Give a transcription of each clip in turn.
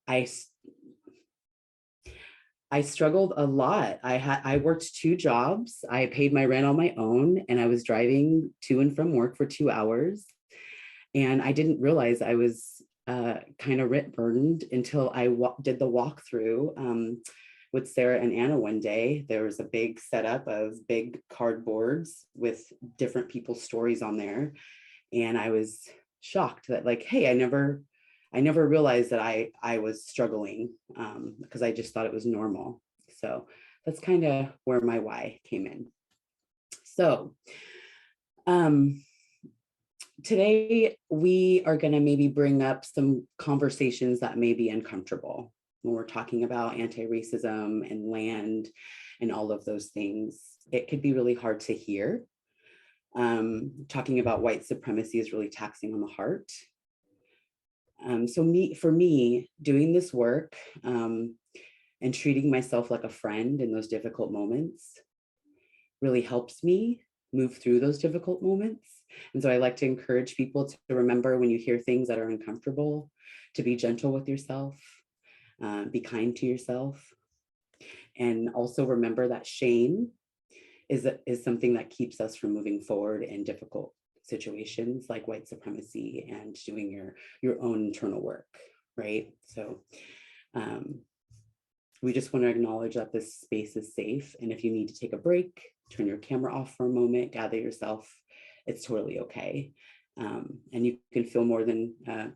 I struggled a lot. I worked 2 jobs. I paid my rent on my own, and I was driving to and from work for 2 hours. And I didn't realize I was kind of rent burdened until I did the walkthrough with Sarah and Anna one day. There was a big setup of big cardboards with different people's stories on there. And I was shocked that, like, hey, I never realized that I was struggling because I just thought it was normal. So that's kind of where my why came in. So today we are going to maybe bring up some conversations that may be uncomfortable when we're talking about anti-racism and land and all of those things. It could be really hard to hear. Talking about white supremacy is really taxing on the heart. For me, doing this work and treating myself like a friend in those difficult moments really helps me move through those difficult moments. And so I like to encourage people to remember, when you hear things that are uncomfortable, to be gentle with yourself, be kind to yourself, and also remember that shame is something that keeps us from moving forward in difficult situations like white supremacy and doing your own internal work, right? So we just want to acknowledge that this space is safe. And if you need to take a break, turn your camera off for a moment, gather yourself, it's totally okay. And you can feel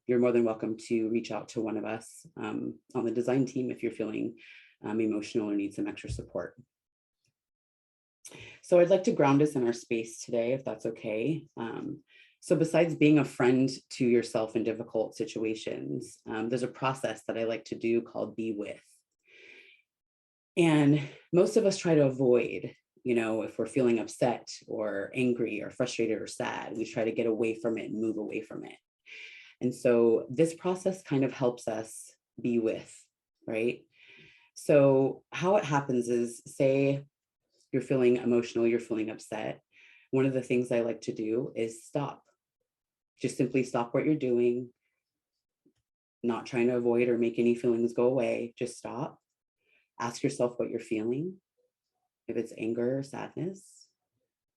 you're more than welcome to reach out to one of us on the design team if you're feeling emotional or need some extra support. So I'd like to ground us in our space today, if that's okay. So besides being a friend to yourself in difficult situations, there's a process that I like to do called Be With. And most of us try to avoid, if we're feeling upset or angry or frustrated or sad, we try to get away from it and move away from it. And so this process kind of helps us be with, right? So how it happens is, say you're feeling emotional, you're feeling upset. One of the things I like to do is stop. Just simply stop what you're doing, not trying to avoid or make any feelings go away. Just stop. Ask yourself what you're feeling. If it's anger or sadness,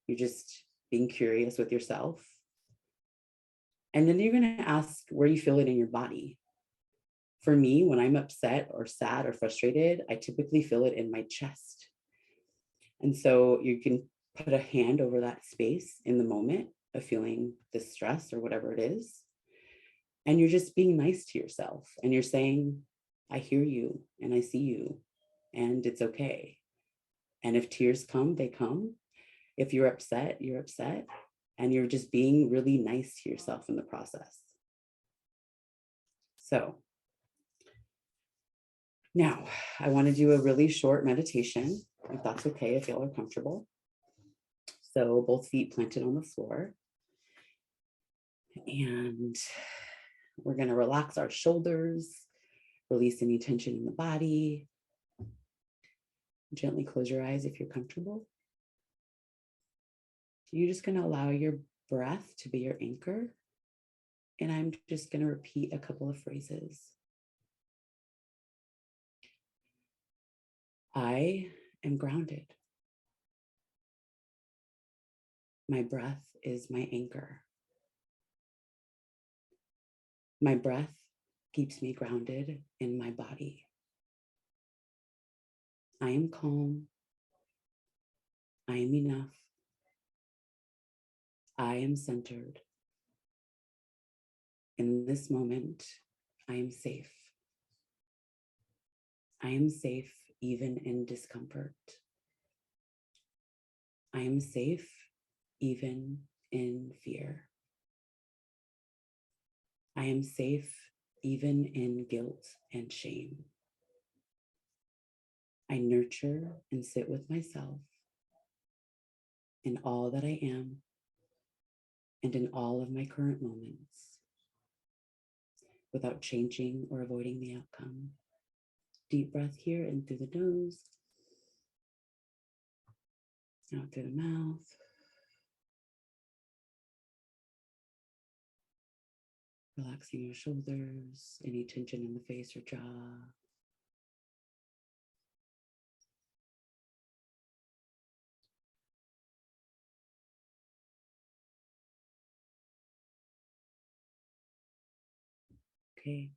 you're just being curious with yourself. And then you're going to ask where you feel it in your body. For me, when I'm upset or sad or frustrated, I typically feel it in my chest. And so you can put a hand over that space in the moment of feeling this stress or whatever it is. And you're just being nice to yourself. And you're saying, I hear you and I see you and it's okay. And if tears come, they come. If you're upset, you're upset. And you're just being really nice to yourself in the process. So now I want to do a really short meditation, if that's okay, if y'all are comfortable. So both feet planted on the floor. And we're going to relax our shoulders, release any tension in the body. Gently close your eyes if you're comfortable. You're just going to allow your breath to be your anchor. And I'm just going to repeat a couple of phrases. I am grounded. My breath is my anchor. My breath keeps me grounded in my body. I am calm. I am enough. I am centered. In this moment, I am safe. I am safe even in discomfort. I am safe even in fear. I am safe even in guilt and shame. I nurture and sit with myself in all that I am and in all of my current moments without changing or avoiding the outcome. Deep breath here in through the nose, out through the mouth. Relaxing your shoulders, any tension in the face or jaw. Okay,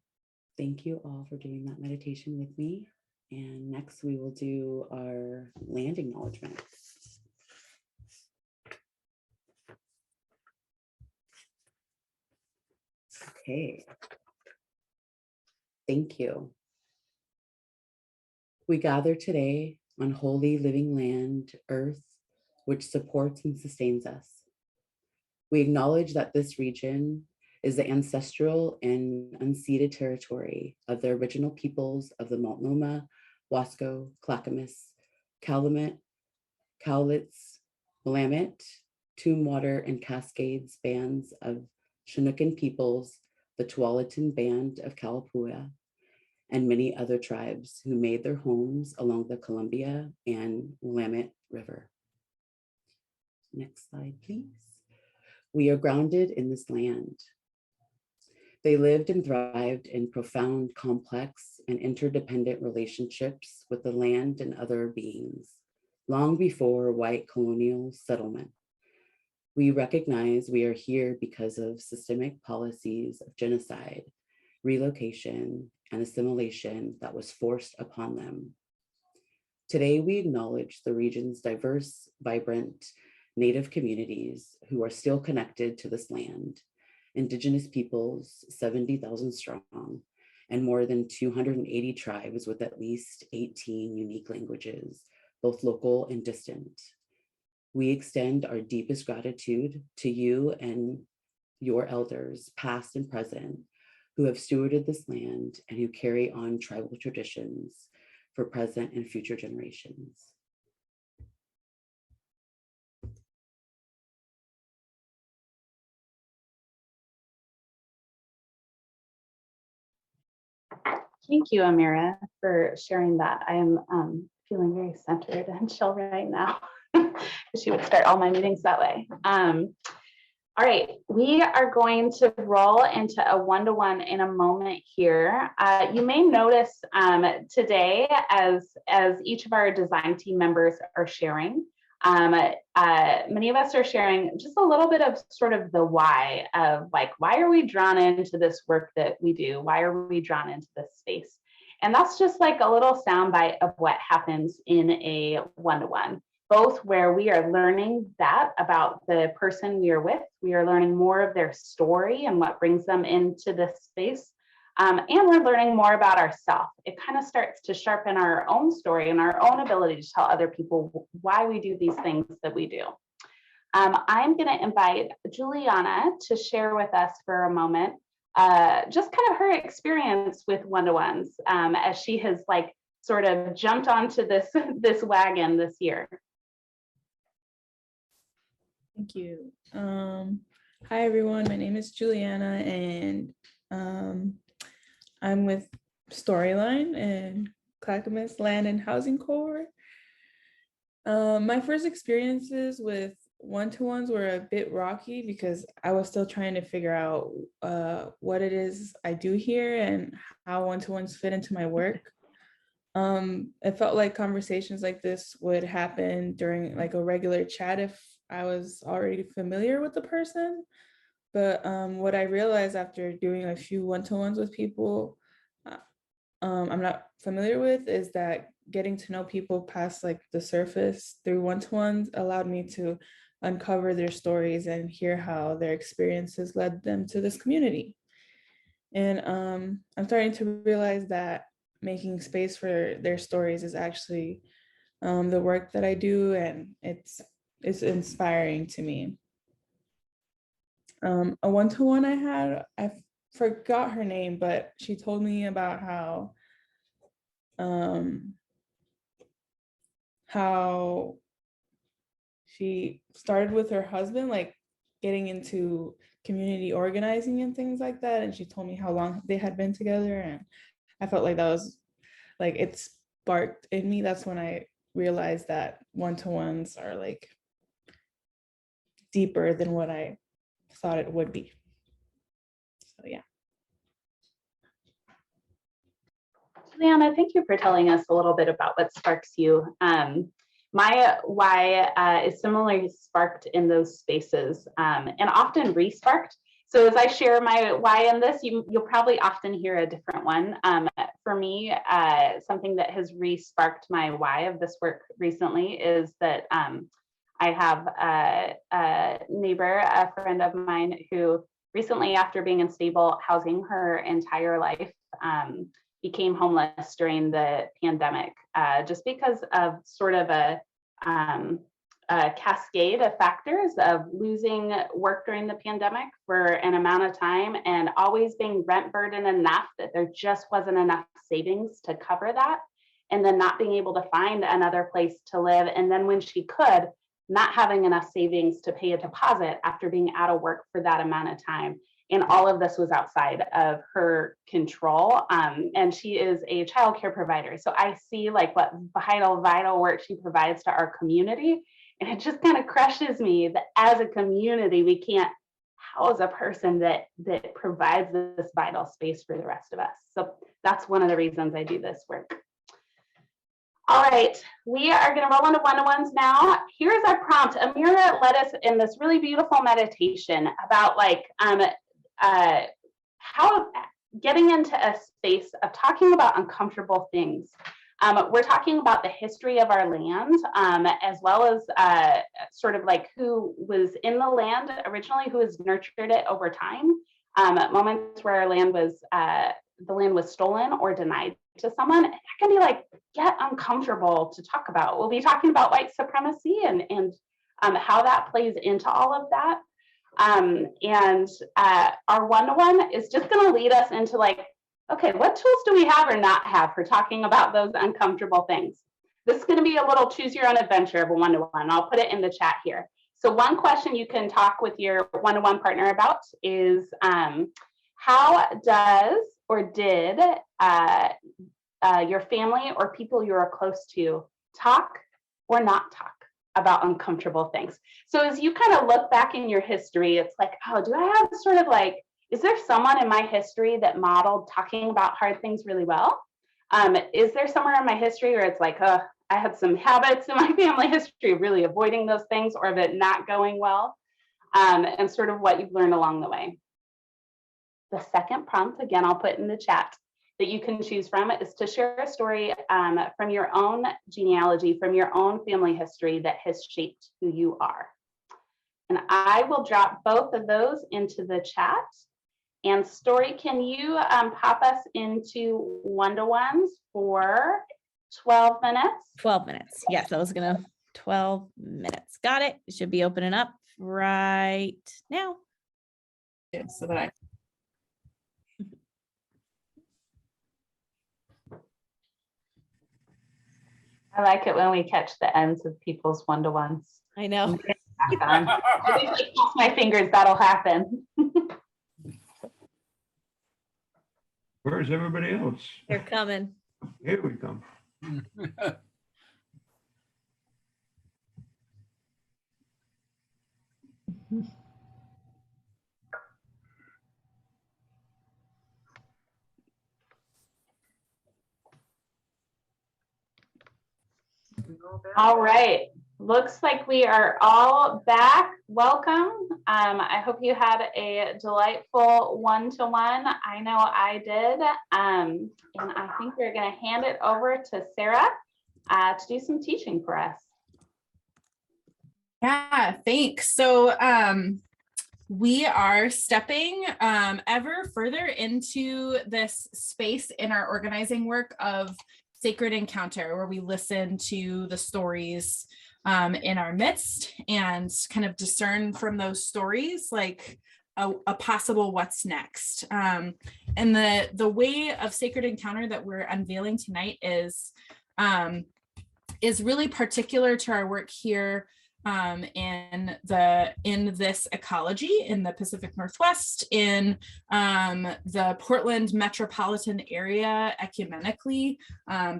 thank you all for doing that meditation with me. And next we will do our land acknowledgement. Okay, thank you. We gather today on holy living land, earth, which supports and sustains us. We acknowledge that this region is the ancestral and unceded territory of the original peoples of the Multnomah, Wasco, Clackamas, Calumet, Cowlitz, Willamette, Tombwater, and Cascades bands of Chinookan peoples, the Tualatin Band of Kalapua, and many other tribes who made their homes along the Columbia and Willamette River. Next slide, please. We are grounded in this land. They lived and thrived in profound, complex, and interdependent relationships with the land and other beings, long before white colonial settlement. We recognize we are here because of systemic policies of genocide, relocation, and assimilation that was forced upon them. Today, we acknowledge the region's diverse, vibrant Native communities who are still connected to this land, Indigenous peoples, 70,000 strong, and more than 280 tribes with at least 18 unique languages, both local and distant. We extend our deepest gratitude to you and your elders, past and present, who have stewarded this land and who carry on tribal traditions for present and future generations. Thank you, Amira, for sharing that. I am feeling very centered and chill right now. She would start all my meetings that way. All right, we are going to roll into a one-to-one in a moment here. You may notice today, as each of our design team members are sharing, many of us are sharing just a little bit of sort of the why of like, why are we drawn into this work that we do? Why are we drawn into this space? And that's just like a little soundbite of what happens in a one-to-one, both where we are learning that about the person we are with, we are learning more of their story and what brings them into this space. And we're learning more about ourselves. It kind of starts to sharpen our own story and our own ability to tell other people why we do these things that we do. I'm going to invite Juliana to share with us for a moment, just kind of her experience with one-to-ones as she has like sort of jumped onto this wagon this year. Thank you. Hi, everyone. My name is Juliana, and I'm with Storyline and Clackamas Land and Housing Cohort. My first experiences with one-to-ones were a bit rocky because I was still trying to figure out what it is I do here and how one-to-ones fit into my work. It felt like conversations like this would happen during like a regular chat if I was already familiar with the person. But what I realized after doing a few one-to-ones with people I'm not familiar with is that getting to know people past like the surface through one-to-ones allowed me to uncover their stories and hear how their experiences led them to this community. And I'm starting to realize that making space for their stories is actually the work that I do, and it's inspiring to me. A one-to-one I had, I forgot her name, but she told me about how she started with her husband, like getting into community organizing and things like that. And she told me how long they had been together. And I felt like that was like, it sparked in me. That's when I realized that one-to-ones are like deeper than what I thought it would be. So yeah, Leanna, thank you for telling us a little bit about what sparks you. My why is similarly sparked in those spaces and often re-sparked. So as I share my why in this, you'll probably often hear a different one. For me, something that has re-sparked my why of this work recently is that I have a neighbor, a friend of mine, who recently, after being in stable housing her entire life, became homeless during the pandemic, just because of sort of a cascade of factors of losing work during the pandemic for an amount of time and always being rent burdened enough that there just wasn't enough savings to cover that, and then not being able to find another place to live. And then when she could, not having enough savings to pay a deposit after being out of work for that amount of time. And all of this was outside of her control. And she is a childcare provider. So I see like what vital work she provides to our community. And it just kind of crushes me that as a community, we can't house a person that provides this vital space for the rest of us. So that's one of the reasons I do this work. All right, we are going to roll into one-to-ones now. Here's our prompt. Amira led us in this really beautiful meditation about like how getting into a space of talking about uncomfortable things. We're talking about the history of our land, as well as sort of like who was in the land originally, who has nurtured it over time. Moments where our land was, the land was stolen or denied to someone. That can be like, get uncomfortable to talk about. We'll be talking about white supremacy and how that plays into all of that. And our one-to-one is just going to lead us into like, okay, what tools do we have or not have for talking about those uncomfortable things? This is going to be a little choose your own adventure of a one-to-one. I'll put it in the chat here. So one question you can talk with your one-to-one partner about is how does or did your family or people you're close to talk or not talk about uncomfortable things? So as you kind of look back in your history, it's like, oh, do I have sort of like, is there someone in my history that modeled talking about hard things really well? Is there somewhere in my history where it's like, I had some habits in my family history of really avoiding those things or of it not going well, and sort of what you've learned along the way. The second prompt, again, I'll put in the chat, that you can choose from is to share a story from your own genealogy, from your own family history that has shaped who you are. And I will drop both of those into the chat. And Story, can you pop us into one-to-ones for 12 minutes? 12 minutes. Yes, I was going to 12 minutes. Got it. It should be opening up right now. Yeah, so that I like it when we catch the ends of people's one-to-ones. I know. I cross my fingers, that'll happen. Where's everybody else? They're coming. Here we come. All right, looks like we are all back. Welcome. I hope you had a delightful one-to-one. I know I did. And I think we're going to hand it over to Sarah to do some teaching for us. Yeah, thanks. So we are stepping ever further into this space in our organizing work of sacred encounter, where we listen to the stories in our midst and kind of discern from those stories like a possible what's next. And the way of sacred encounter that we're unveiling tonight is really particular to our work here in this ecology in the Pacific Northwest, in the Portland metropolitan area ecumenically,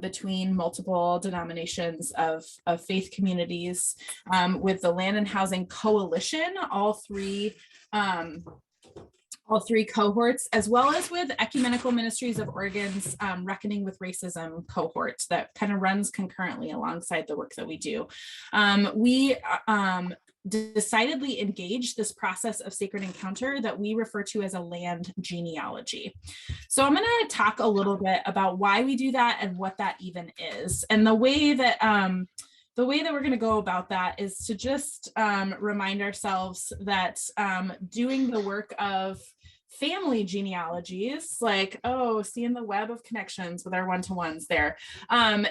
between multiple denominations of faith communities, with the Land and Housing Coalition, all three all three cohorts, as well as with Ecumenical Ministries of Oregon's Reckoning with Racism cohort that kind of runs concurrently alongside the work that we do. We decidedly engage this process of sacred encounter that we refer to as a land genealogy. So I'm going to talk a little bit about why we do that and what that even is. And the way that we're going to go about that is to just remind ourselves that doing the work of family genealogies, like, oh, seeing the web of connections with our one-to-ones there,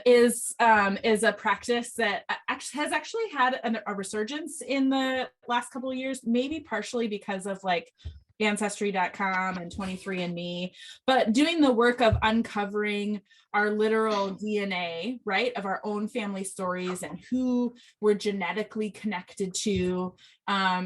is a practice that has actually had a resurgence in the last couple of years, maybe partially because of like Ancestry.com and 23andMe, but doing the work of uncovering our literal DNA, right, of our own family stories and who we're genetically connected to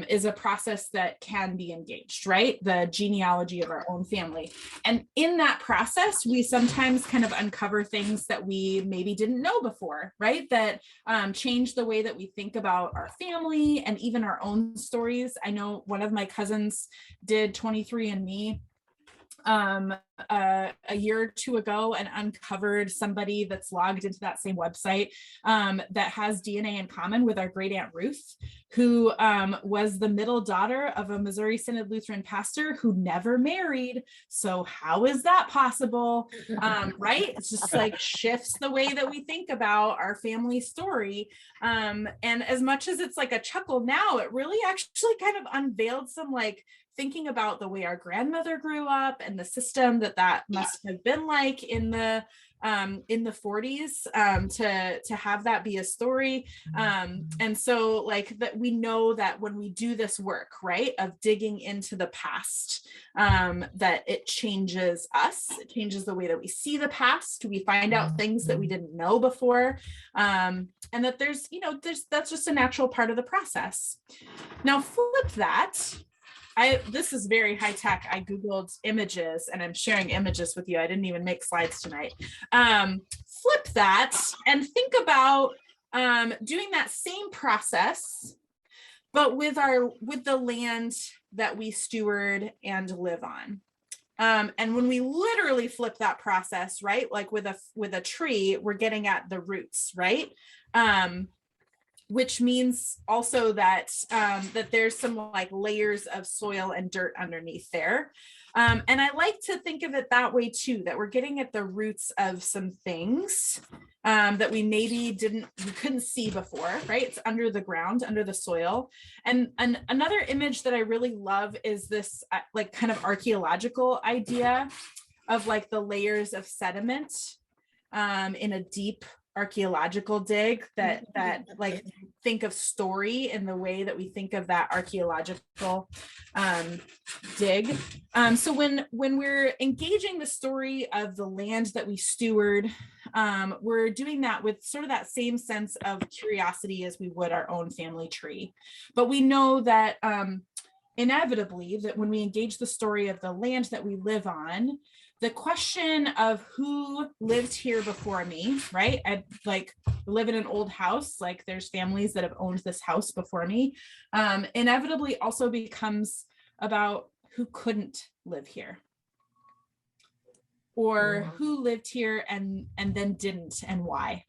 is a process that can be engaged, right? The genealogy of our own family. And in that process, we sometimes kind of uncover things that we maybe didn't know before, right? That change the way that we think about our family and even our own stories. I know one of my cousins did 23andMe a year or two ago and uncovered somebody that's logged into that same website that has DNA in common with our great aunt Ruth, who was the middle daughter of a Missouri Synod Lutheran pastor who never married. So how is that possible? Right? It's just like shifts the way that we think about our family story. And as much as it's like a chuckle now, it really actually kind of unveiled some like thinking about the way our grandmother grew up and the system that must have been like in the 40s to have that be a story. And so like that we know that when we do this work, right, of digging into the past, that it changes us, it changes the way that we see the past. We find out things that we didn't know before. And that that's just a natural part of the process. Now flip that. This is very high tech. I Googled images and I'm sharing images with you. I didn't even make slides tonight. Flip that and think about doing that same process, but with the land that we steward and live on. And when we literally flip that process, right, like with a tree, we're getting at the roots, right? Which means also that that there's some like layers of soil and dirt underneath there. And I like to think of it that way too, that we're getting at the roots of some things that we maybe we couldn't see before, right? It's under the ground, under the soil. And another image that I really love is this like kind of archaeological idea of like the layers of sediment in a deep archaeological dig that like think of story in the way that we think of that archaeological dig. So when we're engaging the story of the land that we steward, we're doing that with sort of that same sense of curiosity as we would our own family tree. But we know that inevitably that when we engage the story of the land that we live on, the question of who lived here before me, right? I like live in an old house, like there's families that have owned this house before me, inevitably also becomes about who couldn't live here, or who lived here and then didn't, and why.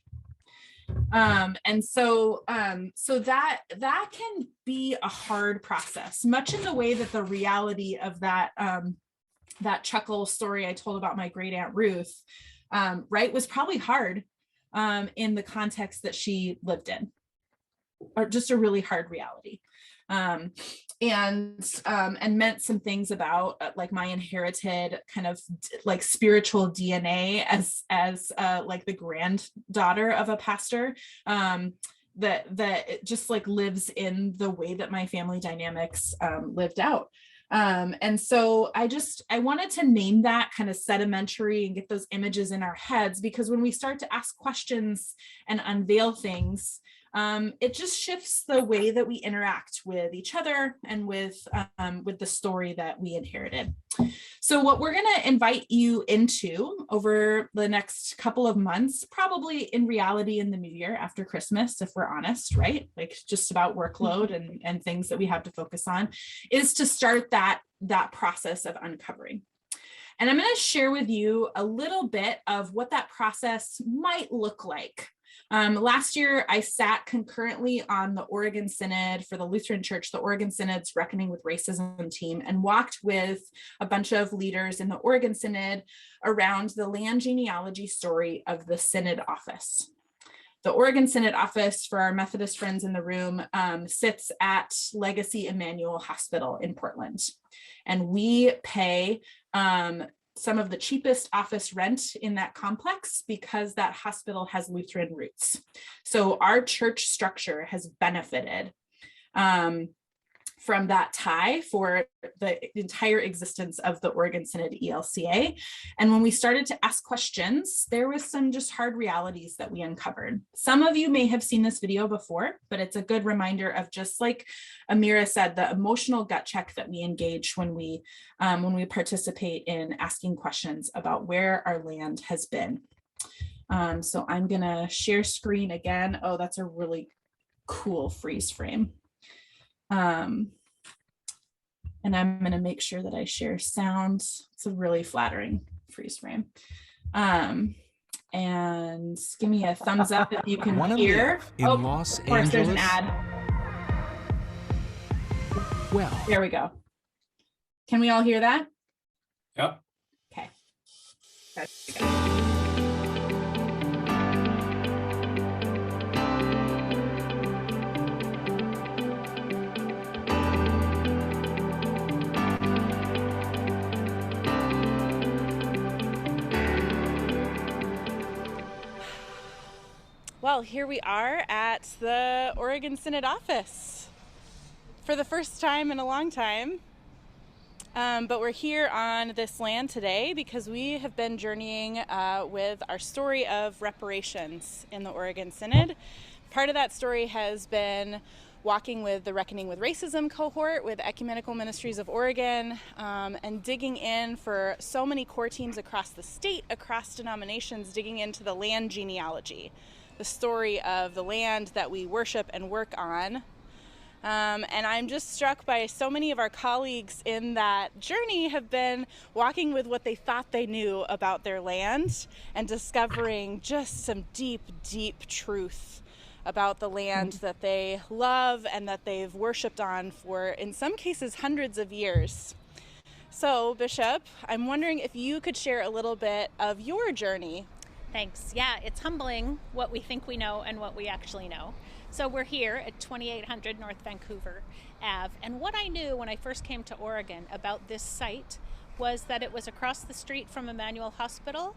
And so that can be a hard process, much in the way that the reality of that that chuckle story I told about my great aunt Ruth, right, was probably hard in the context that she lived in, or just a really hard reality, and meant some things about like my inherited kind of like spiritual DNA as like the granddaughter of a pastor, that it just like lives in the way that my family dynamics lived out. And so I wanted to name that kind of sedimentary and get those images in our heads, because when we start to ask questions and unveil things, it just shifts the way that we interact with each other and with the story that we inherited. So what we're going to invite you into over the next couple of months, probably in reality in the new year after Christmas, if we're honest, right? Like just about workload and things that we have to focus on, is to start that process of uncovering. And I'm going to share with you a little bit of what that process might look like. Last year, I sat concurrently on the Oregon Synod for the Lutheran Church, the Oregon Synod's Reckoning with Racism team, and walked with a bunch of leaders in the Oregon Synod around the land genealogy story of the Synod office. The Oregon Synod office, for our Methodist friends in the room, sits at Legacy Emmanuel Hospital in Portland. And we pay some of the cheapest office rent in that complex because that hospital has Lutheran roots. So our church structure has benefited from that tie for the entire existence of the Oregon Synod ELCA. And when we started to ask questions, there was some just hard realities that we uncovered. Some of you may have seen this video before, but it's a good reminder of, just like Amira said, the emotional gut check that we engage when we participate in asking questions about where our land has been. So I'm gonna share screen again. Oh, that's a really cool freeze frame. And I'm going to make sure that I share sound. It's a really flattering freeze frame. And give me a thumbs up if you can hear. In Los of course, there's an Angeles? ad. Well, There we go. Can we all hear that? Yep. Okay. Well, here we are at the Oregon Synod office for the first time in a long time. But we're here on this land today because we have been journeying with our story of reparations in the Oregon Synod. Part of that story has been walking with the Reckoning with Racism cohort with Ecumenical Ministries of Oregon, and digging in for so many core teams across the state, across denominations, digging into the land genealogy, the story of the land that we worship and work on. And I'm just struck by so many of our colleagues in that journey have been walking with what they thought they knew about their land and discovering just some deep, deep truth about the land that they love and that they've worshiped on for, in some cases, hundreds of years. So, Bishop, I'm wondering if you could share a little bit of your journey. Thanks. Yeah, it's humbling what we think we know and what we actually know. So we're here at 2800 North Vancouver Ave. And what I knew when I first came to Oregon about this site was that it was across the street from Emmanuel Hospital.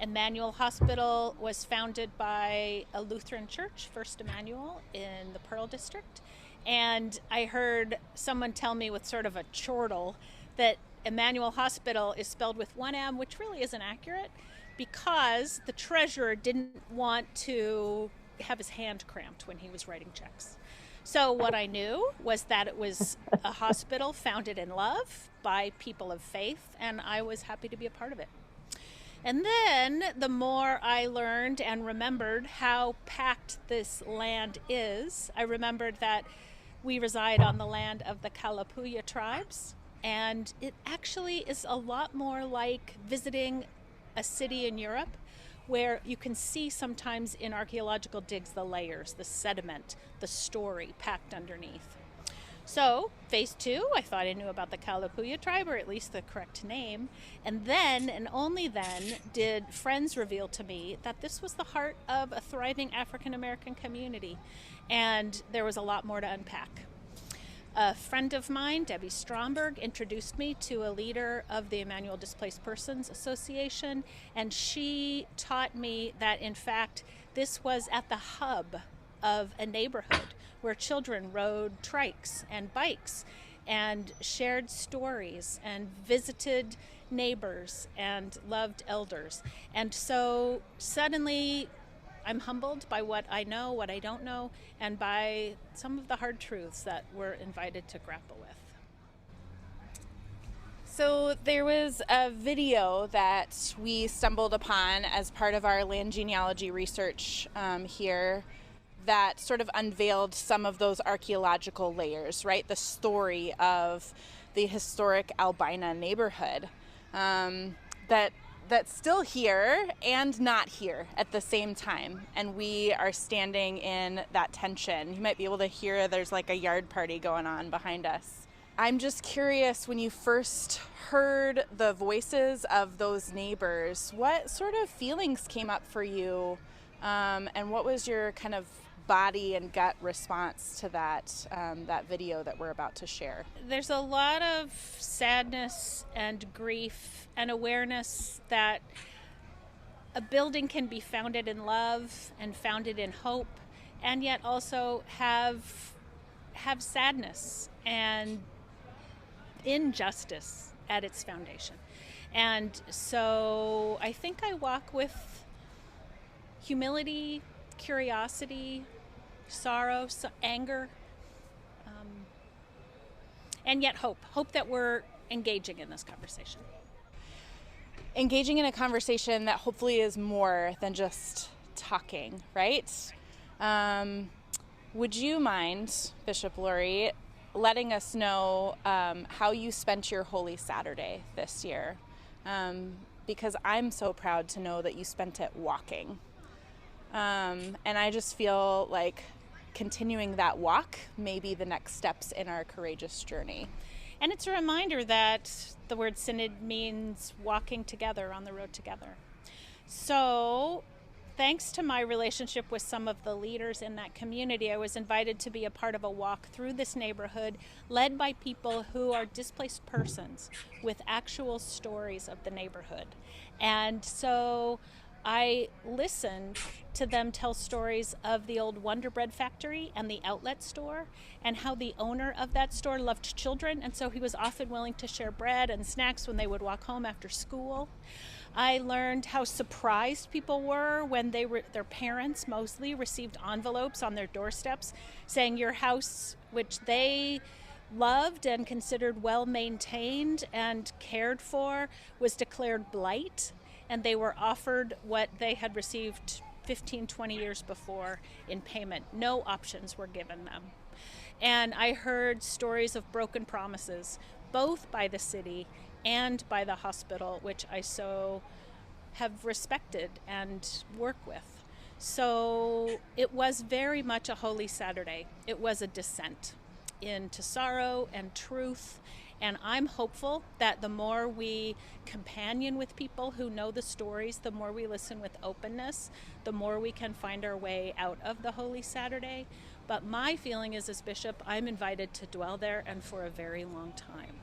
Emmanuel Hospital was founded by a Lutheran church, First Emmanuel, in the Pearl District. And I heard someone tell me with sort of a chortle that Emmanuel Hospital is spelled with one M, which really isn't accurate, because the treasurer didn't want to have his hand cramped when he was writing checks. So what I knew was that it was a hospital founded in love by people of faith, and I was happy to be a part of it. And then the more I learned and remembered how packed this land is, I remembered that we reside on the land of the Kayapu tribes, and it actually is a lot more like visiting a city in Europe, where you can see sometimes in archaeological digs the layers, the sediment, the story packed underneath. So phase 2, I thought I knew about the Kayapu tribe, or at least the correct name. And then, and only then, did friends reveal to me that this was the heart of a thriving African-American community. And there was a lot more to unpack. A friend of mine, Debbie Stromberg, introduced me to a leader of the Emmanuel Displaced Persons Association, and she taught me that, in fact, this was at the hub of a neighborhood where children rode trikes and bikes and shared stories and visited neighbors and loved elders. And so suddenly I'm humbled by what I know, what I don't know, and by some of the hard truths that we're invited to grapple with. So there was a video that we stumbled upon as part of our land genealogy research here that sort of unveiled some of those archaeological layers, right? The story of the historic Albina neighborhood that's still here and not here at the same time. And we are standing in that tension. You might be able to hear there's like a yard party going on behind us. I'm just curious, when you first heard the voices of those neighbors, what sort of feelings came up for you, and what was your kind of body and gut response to that video that we're about to share? There's a lot of sadness and grief and awareness that a building can be founded in love and founded in hope, and yet also have sadness and injustice at its foundation. And so I think I walk with humility, curiosity, sorrow, anger, and yet hope that we're engaging in this conversation. Engaging in a conversation that hopefully is more than just talking, right? Would you mind, Bishop Lori, letting us know how you spent your Holy Saturday this year? Because I'm so proud to know that you spent it walking. And I just feel like continuing that walk may be the next steps in our courageous journey. And it's a reminder that the word synod means walking together on the road together. So thanks to my relationship with some of the leaders in that community, I was invited to be a part of a walk through this neighborhood led by people who are displaced persons with actual stories of the neighborhood. And so I listened to them tell stories of the old Wonder Bread factory and the outlet store, and how the owner of that store loved children, and so he was often willing to share bread and snacks when they would walk home after school. I learned how surprised people were when their parents mostly received envelopes on their doorsteps saying your house, which they loved and considered well maintained and cared for, was declared blight, and they were offered what they had received 15, 20 years before in payment. No options were given them. And I heard stories of broken promises, both by the city and by the hospital, which I so have respected and work with. So it was very much a Holy Saturday. It was a descent into sorrow and truth. And I'm hopeful that the more we companion with people who know the stories, the more we listen with openness, the more we can find our way out of the Holy Saturday. But my feeling is, as bishop, I'm invited to dwell there and for a very long time.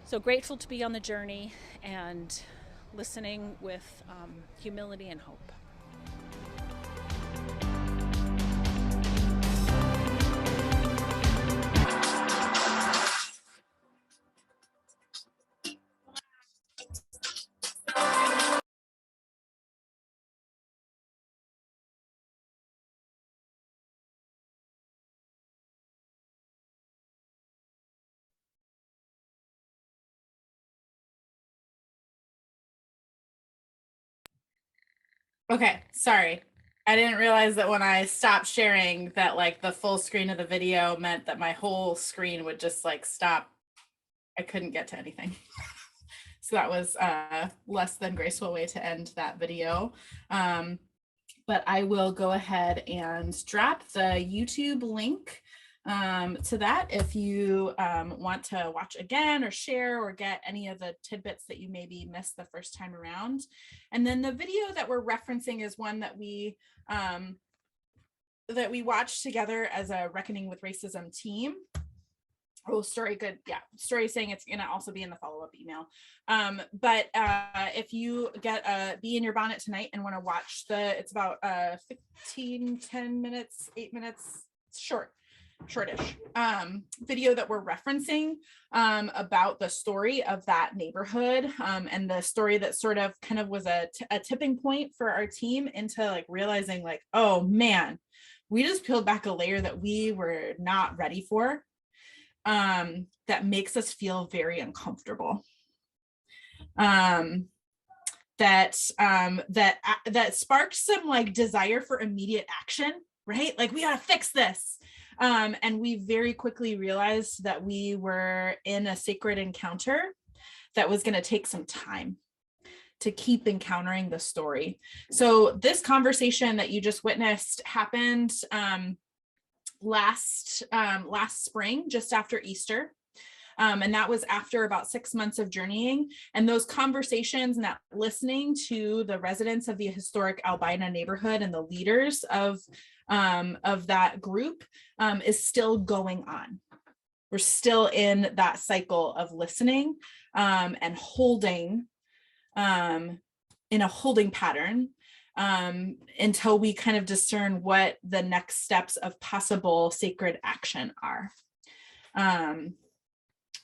So grateful to be on the journey and listening with humility and hope. Okay, sorry. I didn't realize that when I stopped sharing that like the full screen of the video meant that my whole screen would just like stop. I couldn't get to anything. So that was a less than graceful way to end that video. But I will go ahead and drop the YouTube link to that if you want to watch again or share or get any of the tidbits that you maybe missed the first time around. And then the video that we're referencing is one that we watched together as a Reckoning with Racism team. Oh, story, good. Yeah, story saying it's gonna also be in the follow-up email. But if you get Be in Your Bonnet tonight and want to watch it's about 10 minutes, 8 minutes, it's short. video that we're referencing about the story of that neighborhood, and the story that sort of kind of was a tipping point for our team into like realizing like, oh man, we just peeled back a layer that we were not ready for, that makes us feel very uncomfortable. That sparked some like desire for immediate action, right? Like we gotta fix this. And we very quickly realized that we were in a sacred encounter that was gonna take some time to keep encountering the story. So this conversation that you just witnessed happened last spring, just after Easter. And that was after about 6 months of journeying. And those conversations and that listening to the residents of the historic Albina neighborhood and the leaders of that group is still going on. We're still in that cycle of listening and holding in a holding pattern until we kind of discern what the next steps of possible sacred action are.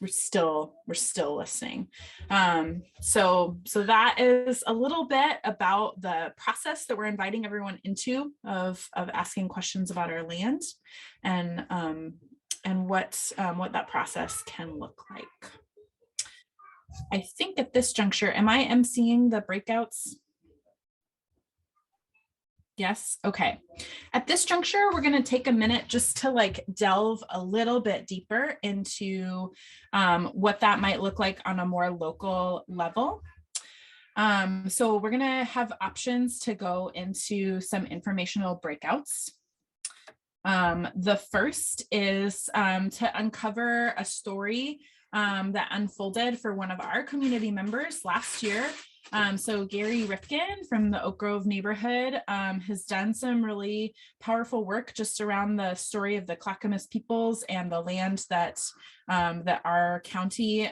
We're still listening. So that is a little bit about the process that we're inviting everyone into of asking questions about our land, and what that process can look like. I think at this juncture, am I emceeing the breakouts? Yes. Okay. At this juncture, we're going to take a minute just to like delve a little bit deeper into what that might look like on a more local level. So we're going to have options to go into some informational breakouts. The first is to uncover a story that unfolded for one of our community members last year. So Gary Rifkin from the Oak Grove neighborhood has done some really powerful work just around the story of the Clackamas peoples and the land that our county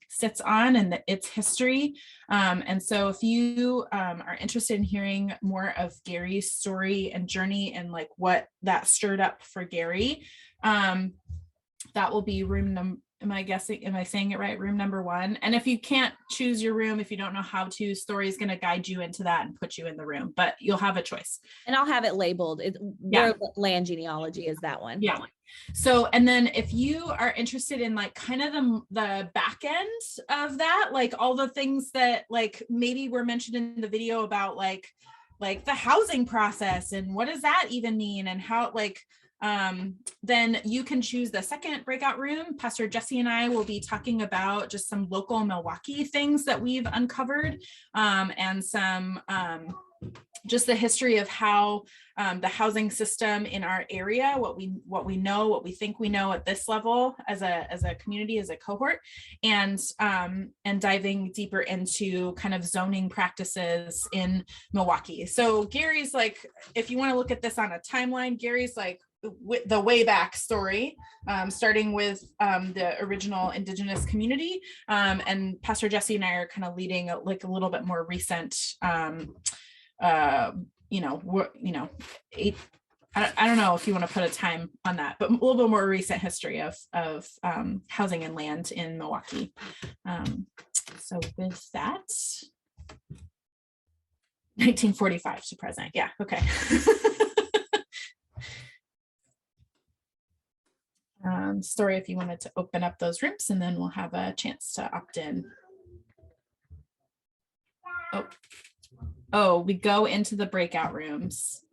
sits on, and its history. And so if you are interested in hearing more of Gary's story and journey and like what that stirred up for Gary, that will be room number, am I saying it right? Room number 1. And if you can't choose your room, if you don't know how to, Story is going to guide you into that and put you in the room, but you'll have a choice. And I'll have it labeled. Where land genealogy is that one. Yeah. So, and then if you are interested in like kind of the back end of that, like all the things that like maybe were mentioned in the video about like the housing process and what does that even mean, and how like, then you can choose the second breakout room. Pastor Jesse and I will be talking about just some local Milwaukee things that we've uncovered, and some just the history of how the housing system in our area, what we know, what we think we know at this level as a community, as a cohort, and diving deeper into kind of zoning practices in Milwaukee. So Gary's like, if you want to look at this on a timeline, Gary's like the way back story, starting with the original Indigenous community, and Pastor Jesse and I are kind of leading like a little bit more recent, I don't know if you want to put a time on that, but a little bit more recent history of housing and land in Milwaukee. So with that, 1945 to present. Yeah. Okay. Story, if you wanted to open up those rooms, and then we'll have a chance to opt in. Oh, we go into the breakout rooms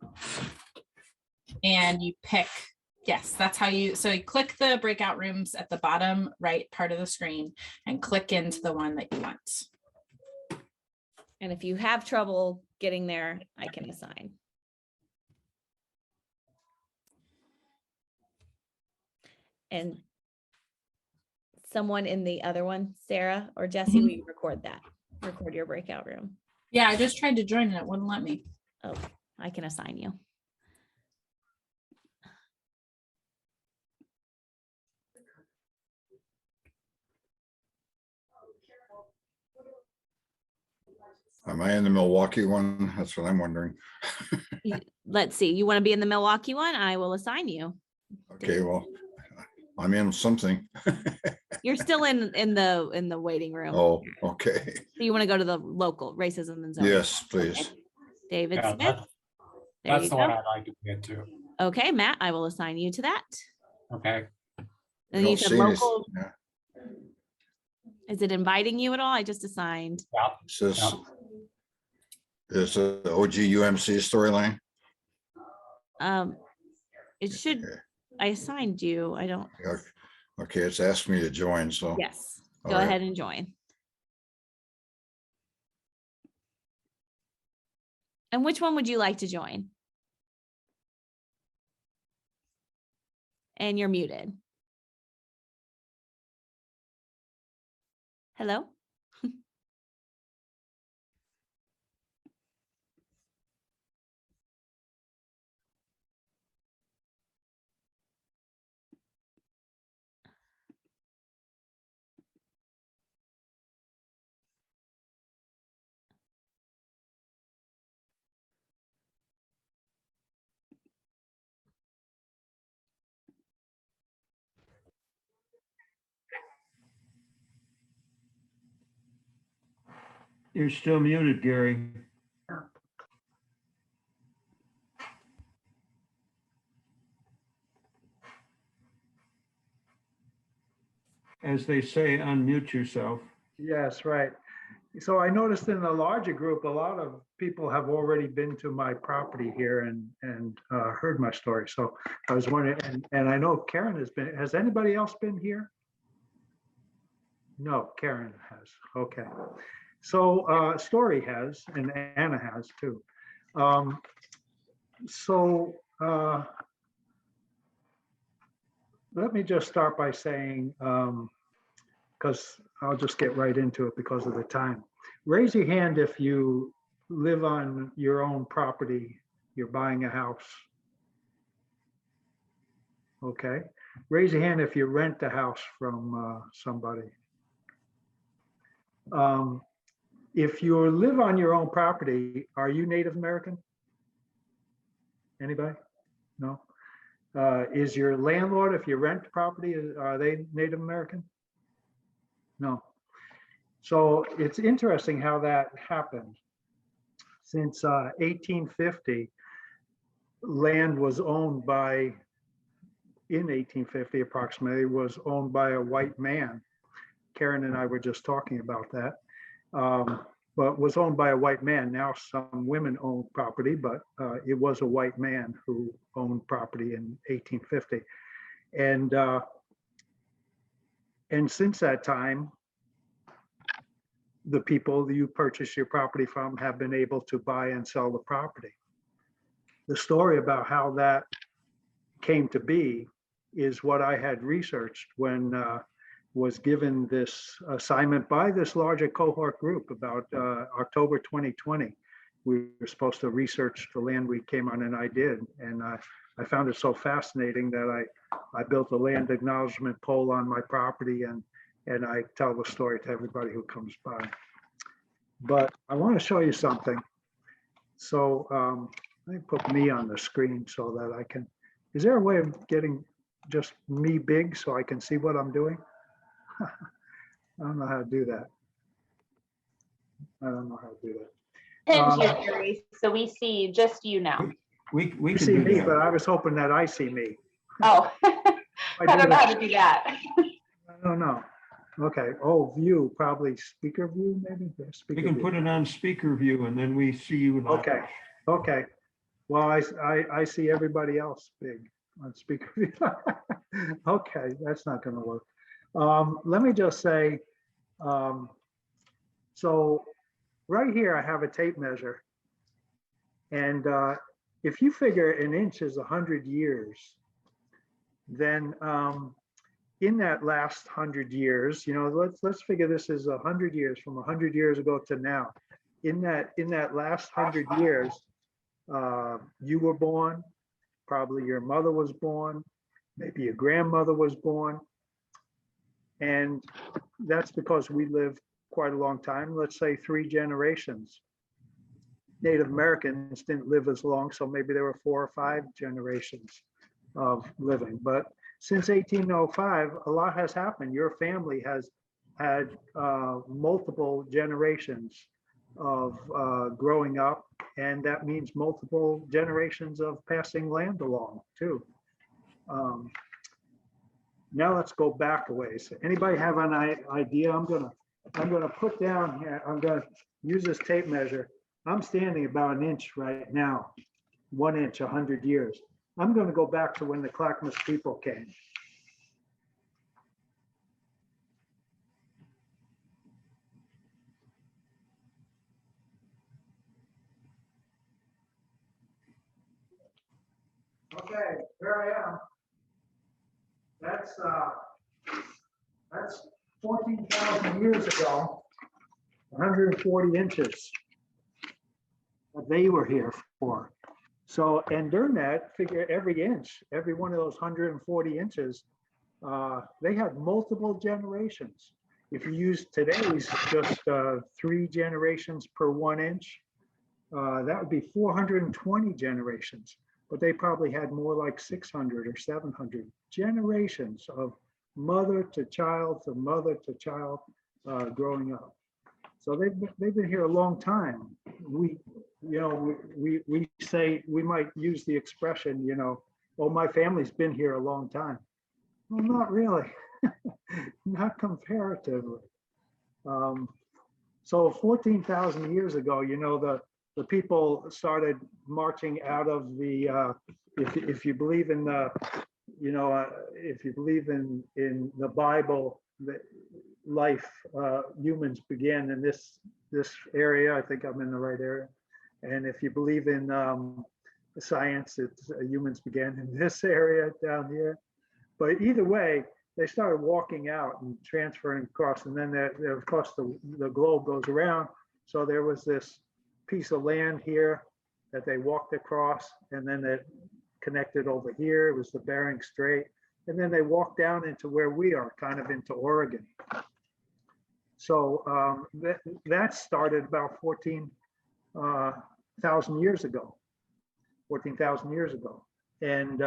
and you pick, yes, that's how so you click the breakout rooms at the bottom right part of the screen and click into the one that you want. And if you have trouble getting there, I can assign. And someone in the other one, Sarah or Jesse, will you record your breakout room? Yeah, I just tried to join and it wouldn't let me. Oh, I can assign you. Am I in the Milwaukee one? That's what I'm wondering. Let's see. You want to be in the Milwaukee one? I will assign you. Okay, well, I'm in something. You're still in the waiting room. Oh, okay. So you want to go to the local racism and zoning? Yes, please. David Yeah, Smith. There that's you the one go. I'd like to get to. Okay, Matt, I will assign you to that. Okay. And you Don't said see this. local. Yeah, Is it inviting you at all? I just assigned. Yeah. it says, Yeah. it's a OGUMC storyline. It should. Okay. I assigned you. I don't. Yeah. Okay, it's asked me to join, so. Yes. All Go right. ahead and join. And which one would you like to join? And you're muted. Hello? You're still muted, Gary. As they say, unmute yourself. Yes, right. So I noticed in the larger group, a lot of people have already been to my property here and heard my story. So I was wondering, and I know Karen has anybody else been here? No, Karen has. Okay. So Story has, and Anna has too. Let me just start by saying, because I'll just get right into it because of the time. Raise your hand if you live on your own property, you're buying a house. Okay. Raise your hand if you rent a house from somebody. If you live on your own property, are you Native American? Anybody? No? Is your landlord, if you rent property, are they Native American? No. So it's interesting how that happened. Since 1850, land was owned by, in 1850 approximately, was owned by a white man. Karen and I were just talking about that. But was owned by a white man. Now some women own property, but it was a white man who owned property in 1850. And since that time, the people that you purchase your property from have been able to buy and sell the property. The story about how that came to be is what I had researched when was given this assignment by this larger cohort group about October 2020. We were supposed to research the land we came on, and I did. And I found it so fascinating that I built a land acknowledgement pole on my property, and I tell the story to everybody who comes by. But I want to show you something. So let me put me on the screen so that I can, is there a way of getting just me big so I can see what I'm doing? I don't know how to do that. I don't know how to do that. Pinned you, Gary, so we see just you now. We You can see do me, that. but I was hoping that I see me. Oh, I I don't know how to do that. I don't know. Okay. Oh, view, probably speaker view, maybe? Yeah, We speaker can view. put it on speaker view and then we see you. live. Okay. Okay. Well, I see everybody else big on speaker view. Okay, that's not going to work. Let me just say, so right here, I have a tape measure. And if you figure an inch is 100 years, then in that last 100 years, you know, let's figure this is 100 years, from 100 years ago to now. In that last 100 years, you were born, probably your mother was born, maybe your grandmother was born. And that's because we lived quite a long time, let's say 3 generations. Native Americans didn't live as long, so maybe there were 4 or 5 generations. of living. But since 1805, a lot has happened. Your family has had multiple generations of growing up, and that means multiple generations of passing land along too. Now let's go back a ways. Anybody have an idea? I'm gonna put down here. I'm gonna use this tape measure. I'm standing about an inch right now, 1 inch, 100 years. I'm going to go back to when the Clackamas people came. Okay, here I am. That's 14,000 years ago, 140 inches that they were here for. So, and during that, figure every inch, every one of those 140 inches, they had multiple generations. If you use today's just 3 generations per 1 inch, that would be 420 generations. But they probably had more like 600 or 700 generations of mother to child to mother to child growing up. So they've been here a long time. We say, we might use the expression, oh, my family's been here a long time. Well, not really, not comparatively. So 14,000 years ago, the people started marching out of the, if you believe in the, if you believe in the Bible, that life, humans began in this area. I think I'm in the right area. And if you believe in science, it's humans began in this area down here. But either way, they started walking out and transferring across, and then of course the globe goes around. So there was this piece of land here that they walked across, and then it connected over here. It was the Bering Strait, and then they walked down into where we are, kind of into Oregon. So that started about 14,000 years ago, 14,000 years ago. And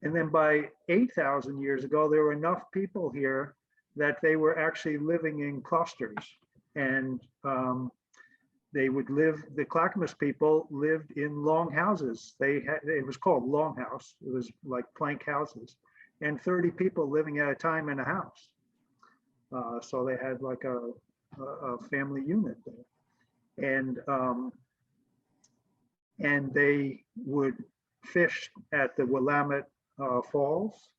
then by 8,000 years ago, there were enough people here that they were actually living in clusters. And they would live, the Clackamas people lived in long houses. It was called long house. It was like plank houses, and 30 people living at a time in a house. So they had like a family unit there. And they would fish at the Willamette Falls.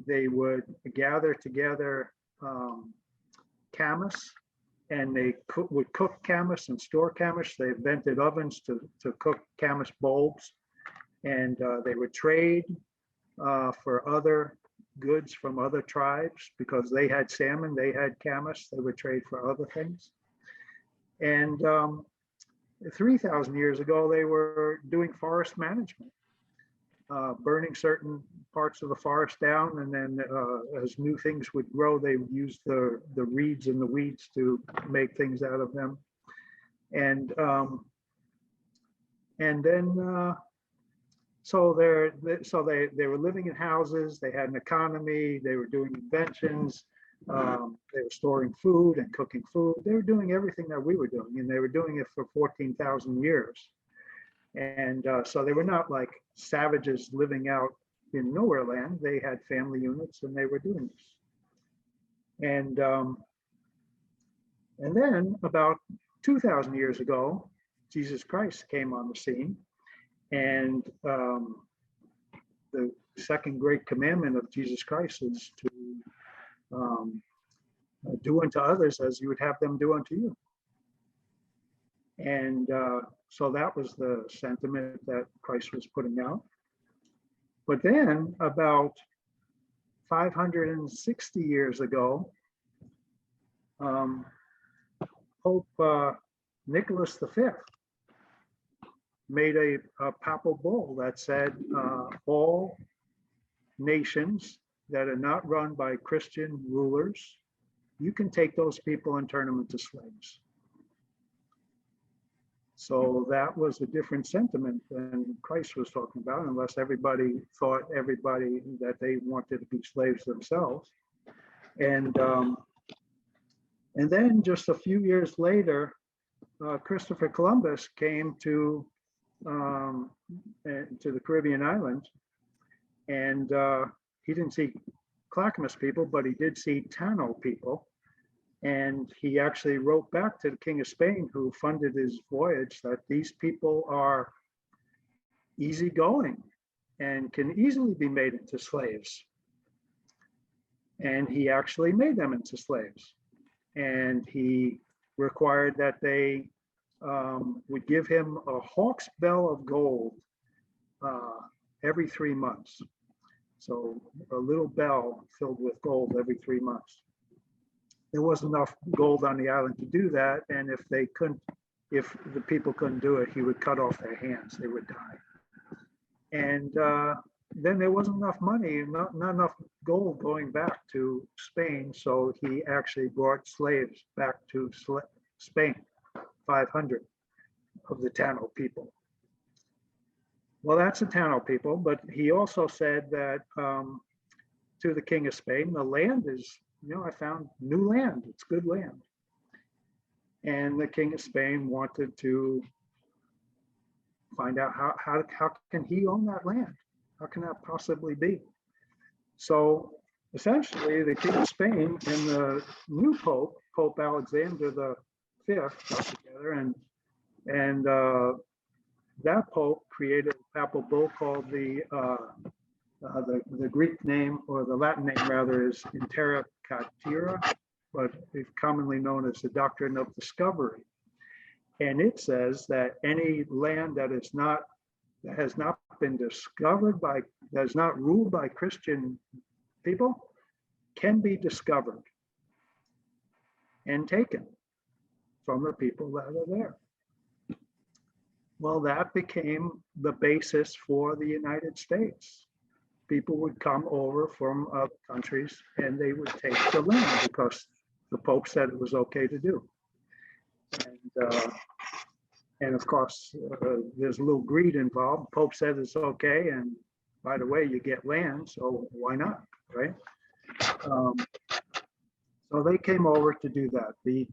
They would gather together camas, and they would cook camas and store camas. They invented ovens to cook camas bulbs, and they would trade for other goods from other tribes, because they had salmon, they had camas, they would trade for other things. And 3,000 years ago, they were doing forest management, burning certain parts of the forest down, and then as new things would grow, they would use the reeds and the weeds to make things out of them. And then so they were living in houses, they had an economy, they were doing inventions, they were storing food and cooking food. They were doing everything that we were doing, and they were doing it for 14,000 years. And so they were not like savages living out in nowhere land. They had family units, and they were doing this. And then about 2,000 years ago, Jesus Christ came on the scene. And the second great commandment of Jesus Christ is to do unto others as you would have them do unto you. And so that was the sentiment that Christ was putting out. But then about 560 years ago, Pope Nicholas V made a papal bull that said all nations that are not run by Christian rulers, you can take those people and turn them into slaves. So that was a different sentiment than Christ was talking about, unless everybody thought everybody that they wanted to be slaves themselves. And then just a few years later, Christopher Columbus came to the Caribbean islands, and he didn't see Clackamas people, but he did see Tano people. And he actually wrote back to the King of Spain, who funded his voyage, that these people are easygoing and can easily be made into slaves. And he actually made them into slaves. And he required that they would give him a hawk's bell of gold every 3 months. So a little bell filled with gold every 3 months. There wasn't enough gold on the island to do that, and if the people couldn't do it, he would cut off their hands, they would die. And then there wasn't enough money, not enough gold going back to Spain, so he actually brought slaves back to Spain, 500 of the Tano people. Well, that's the Tano people, but he also said that to the King of Spain, the land is, I found new land, it's good land. And the King of Spain wanted to find out how can he own that land? How can that possibly be? So essentially the King of Spain and the new Pope, Pope Alexander V, got together, and that Pope created a papal bull called the Greek name, or the Latin name rather, is Interrogatoria, but it's commonly known as the Doctrine of Discovery. And it says that any land that has not been discovered by, that is not ruled by Christian people, can be discovered and taken from the people that are there. Well, that became the basis for the United States. People would come over from other countries and they would take the land because the Pope said it was okay to do. And of course, there's a little greed involved. The Pope said it's okay, and by the way, you get land, so why not, right? So they came over to do that. The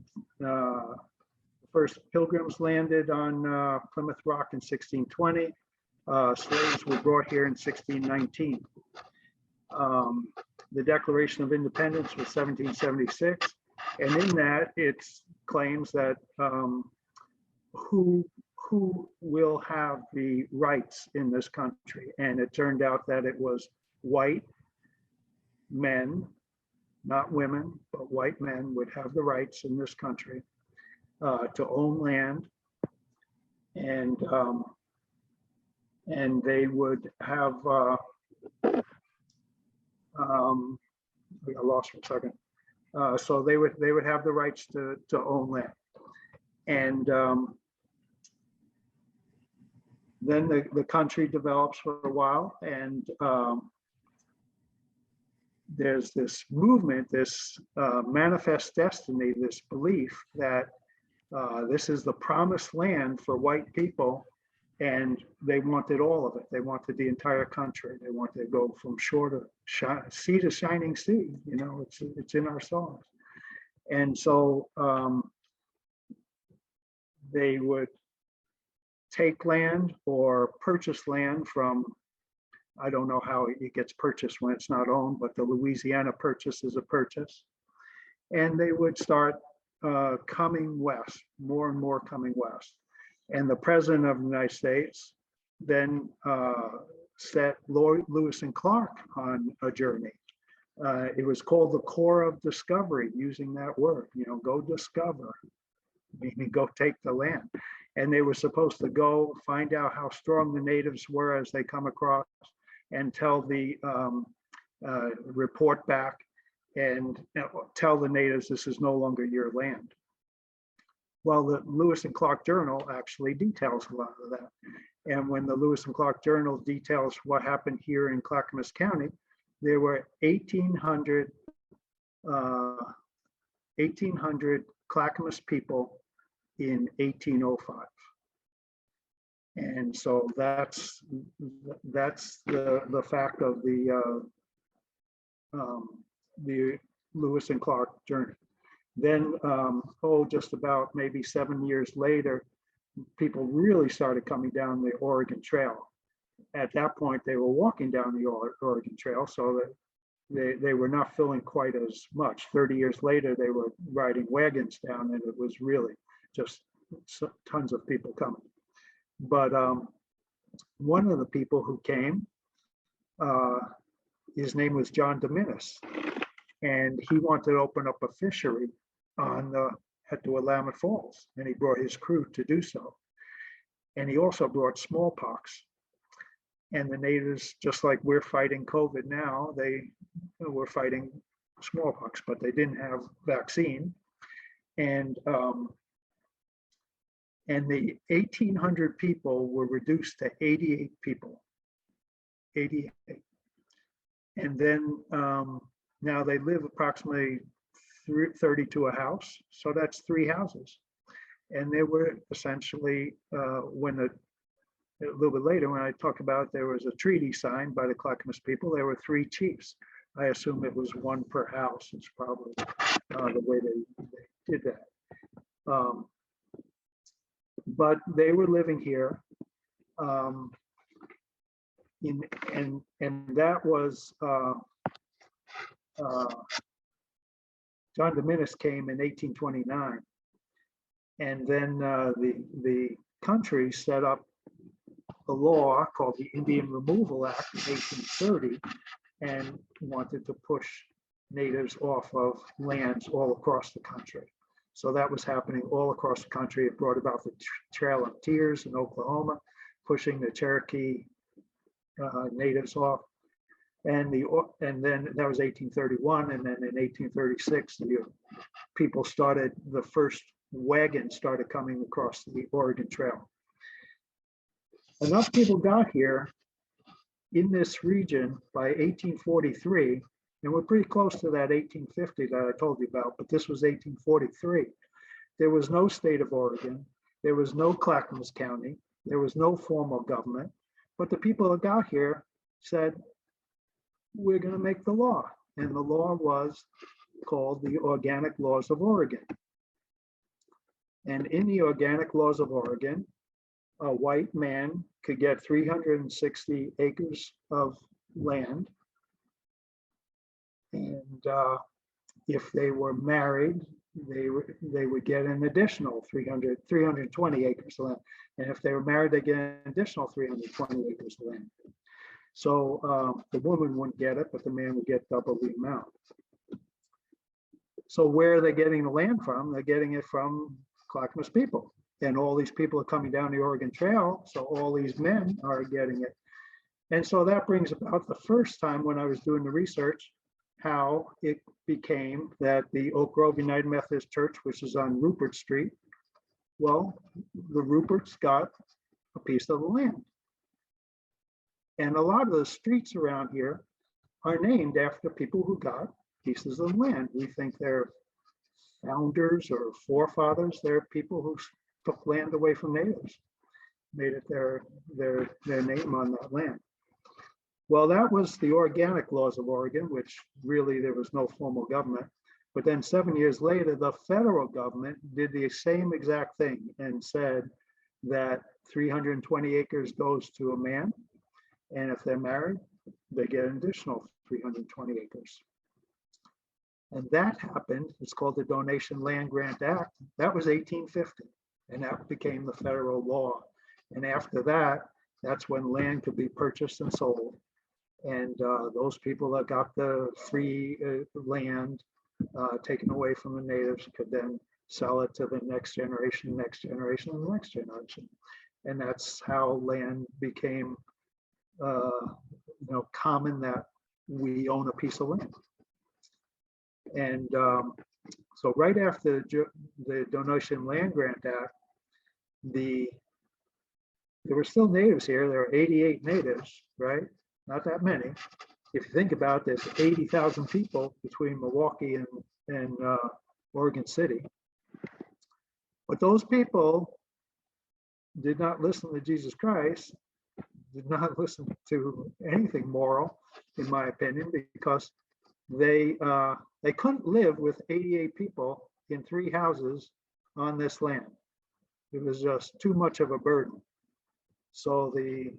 first pilgrims landed on Plymouth Rock in 1620. Slaves were brought here in 1619. The Declaration of Independence was 1776. And in that, it claims that who will have the rights in this country. And it turned out that it was white men, not women, but white men would have the rights in this country to own land. And they would have, I got lost for a second. So they would have the rights to own land. And then the country develops for a while, and there's this movement, this manifest destiny, this belief that this is the promised land for white people, and they wanted all of it. They wanted the entire country. They wanted to go from shore to sea to shining sea. It's in our songs. And so they would take land or purchase land from, I don't know how it gets purchased when it's not owned, but the Louisiana Purchase is a purchase. And they would start coming west, more and more coming west. And the President of the United States then set Lewis and Clark on a journey. It was called the Corps of Discovery, using that word, go discover, meaning go take the land. And they were supposed to go find out how strong the natives were as they come across, and tell the report back and tell the natives this is no longer your land. Well, the Lewis and Clark Journal actually details a lot of that. And when the Lewis and Clark Journal details what happened here in Clackamas County, there were 1,800 Clackamas people in 1805. And so that's the fact of the Lewis and Clark journey. Then, just about maybe 7 years later, people really started coming down the Oregon Trail. At that point, they were walking down the Oregon Trail, so that they were not filling quite as much. 30 years later, they were riding wagons down, and it was really just tons of people coming. But one of the people who came, his name was John Dominis, and he wanted to open up a fishery at the Willamette Falls, and he brought his crew to do so. And he also brought smallpox. And the natives, just like we're fighting COVID now, they were fighting smallpox, but they didn't have vaccine. And the 1,800 people were reduced to 88 people. 88. And then now they live approximately 30 to a house, so that's 3 houses. And they were essentially, a little bit later, when I talk about there was a treaty signed by the Clackamas people, there were 3 chiefs. I assume it was 1 per house. It's probably the way they did that. But they were living here, and that was John Dominis came in 1829, and then the country set up a law called the Indian Removal Act in 1830, and wanted to push natives off of lands all across the country. So that was happening all across the country. It brought about the Trail of Tears in Oklahoma, pushing the Cherokee natives off. And then that was 1831, and then in 1836, the people started, the first wagon started coming across the Oregon Trail. Enough people got here in this region by 1843, and we're pretty close to that 1850 that I told you about, but this was 1843. There was no state of Oregon, there was no Clackamas County, there was no formal government, but the people that got here said, we're going to make the law. And the law was called the Organic Laws of Oregon. And in the Organic Laws of Oregon, a white man could get 360 acres of land. And if they were married, they would get an additional 320 acres of land. And if they were married, they get an additional 320 acres of land. So the woman wouldn't get it, but the man would get double the amount. So where are they getting the land from? They're getting it from Clackamas people. And all these people are coming down the Oregon Trail, so all these men are getting it. And so that brings about the first time when I was doing the research, how it became that the Oak Grove United Methodist Church, which is on Rupert Street, well, the Ruperts got a piece of the land. And a lot of the streets around here are named after people who got pieces of land. We think they're founders or forefathers. They're people who took land away from natives, made it their name on that land. Well, that was the Organic Laws of Oregon, which really there was no formal government. But then 7 years later, the federal government did the same exact thing and said that 320 acres goes to a man. And if they're married, they get an additional 320 acres. And that happened, it's called the Donation Land Grant Act. That was 1850, and that became the federal law. And after that, that's when land could be purchased and sold. And those people that got the free land taken away from the natives could then sell it to the next generation, and the next generation. And that's how land became common, that we own a piece of land. And so right after the Donation Land Grant Act, there were still natives here. There were 88 natives, right? Not that many. If you think about this, 80,000 people between Milwaukee and Oregon City. But those people did not listen to Jesus Christ, did not listen to anything moral, in my opinion, because they couldn't live with 88 people in 3 houses on this land. It was just too much of a burden. So the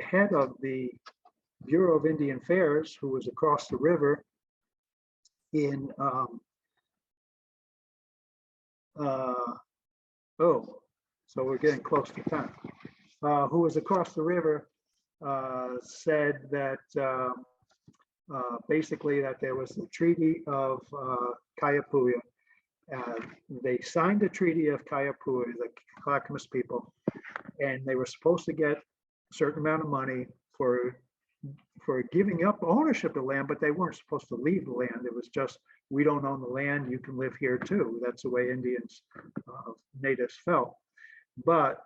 head of the Bureau of Indian Affairs, who was across the river in so we're getting close to time. Who was across the river said that basically that there was the Treaty of Kayapu. They signed the Treaty of Kayapu, the Clackamas people, and they were supposed to get a certain amount of money for giving up ownership of land, but they weren't supposed to leave the land. It was just, we don't own the land, you can live here too. That's the way Indians, natives felt. But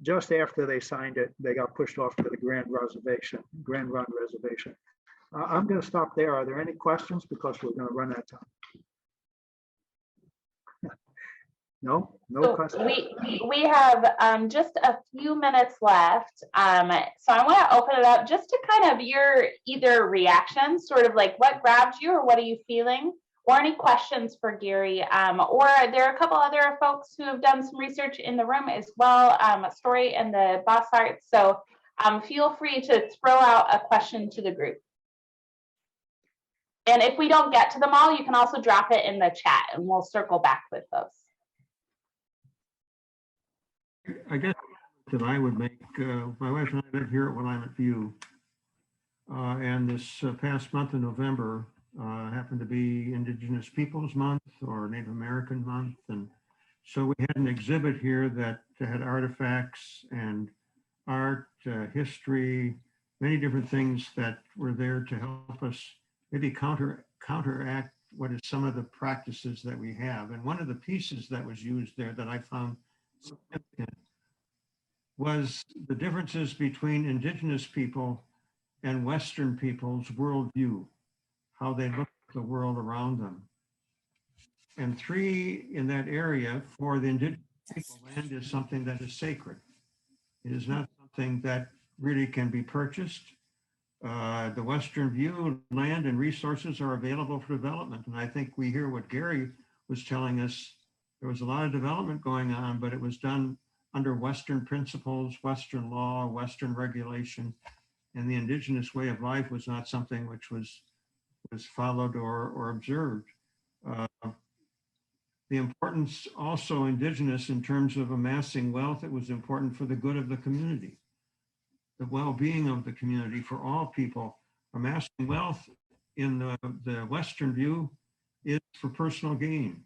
just after they signed it, they got pushed off to the Grand Run Reservation. I'm going to stop there. Are there any questions? Because we're going to run out of time. No So questions. we have just a few minutes left. So I want to open it up just to kind of your either reactions, sort of like what grabbed you or what are you feeling, or any questions for Gary. Or there are a couple other folks who have done some research in the room as well, Story and the Boss Art. So feel free to throw out a question to the group. And if we don't get to them all, you can also drop it in the chat and we'll circle back with those. I guess that I would make, my wife and I live here at Willamette View. And this past month in November happened to be Indigenous Peoples Month or Native American Month. And so we had an exhibit here that had artifacts and art, history, many different things that were there to help us maybe counteract what is some of the practices that we have. And one of the pieces that was used there that I found significant was the differences between Indigenous people and Western people's worldview, how they look at the world around them. And 3 in that area, for the Indigenous people, land is something that is sacred. It is not something that really can be purchased. The Western view, land and resources are available for development. And I think we hear what Gary was telling us. There was a lot of development going on, but it was done under Western principles, Western law, Western regulation. And the Indigenous way of life was not something which was followed or observed. The importance also Indigenous in terms of amassing wealth, it was important for the good of the community, the well-being of the community for all people. Amassing wealth in the Western view is for personal gain.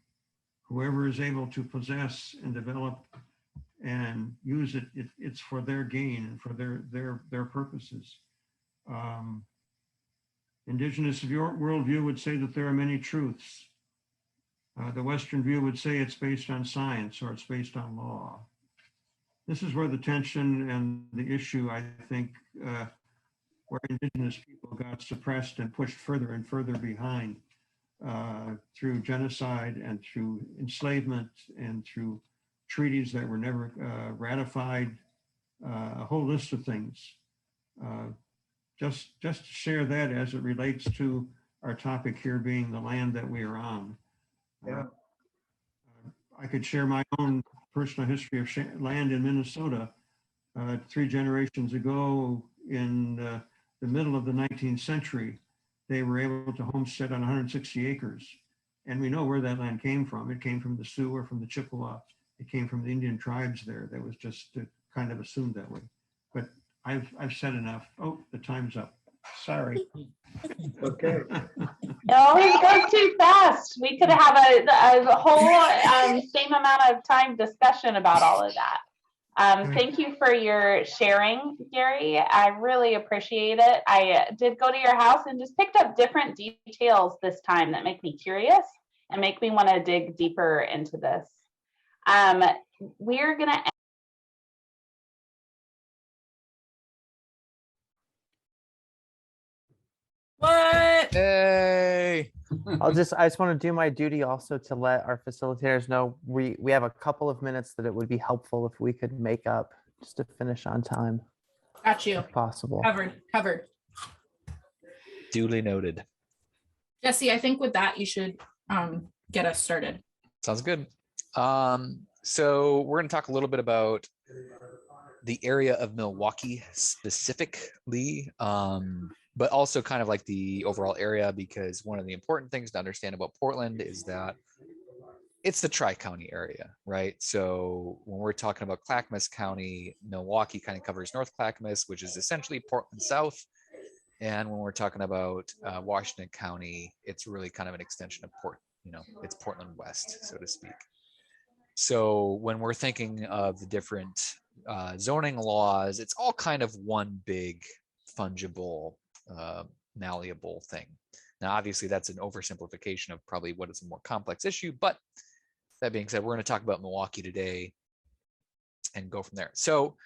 Whoever is able to possess and develop and use it, it's for their gain and for their purposes. Indigenous worldview would say that there are many truths. The Western view would say it's based on science or it's based on law. This is where the tension and the issue, I think, where Indigenous people got suppressed and pushed further and further behind through genocide and through enslavement and through treaties that were never ratified, a whole list of things. Just to share that as it relates to our topic here being the land that we are on. Yeah. I could share my own personal history of land in Minnesota. 3 generations ago, in the middle of the 19th century, they were able to homestead on 160 acres. And we know where that land came from. It came from the Sioux or from the Chippewa. It came from the Indian tribes there. That was just kind of assumed that way. But I've said enough. Oh, the time's up. Sorry. Okay. It always goes too fast. We could have a whole same amount of time discussion about all of that. Thank you for your sharing, Gary. I really appreciate it. I did go to your house and just picked up different details this time that make me curious and make me want to dig deeper into this. We're going to What? Hey. I just want to do my duty also to let our facilitators know we have a couple of minutes that it would be helpful if we could make up just to finish on time Got you. if possible. Covered. Duly noted. Jesse, I think with that, you should get us started. Sounds good. So we're going to talk a little bit about the area of Milwaukee specifically, but also kind of like the overall area, because one of the important things to understand about Portland is that it's the Tri-County area, right? So when we're talking about Clackamas County, Milwaukee kind of covers North Clackamas, which is essentially Portland South. And when we're talking about Washington County, it's really kind of an extension of it's Portland West, so to speak. So when we're thinking of the different zoning laws, it's all kind of one big fungible, malleable thing. Now, obviously, that's an oversimplification of probably what is a more complex issue. But that being said, we're going to talk about Milwaukee today and go from there. So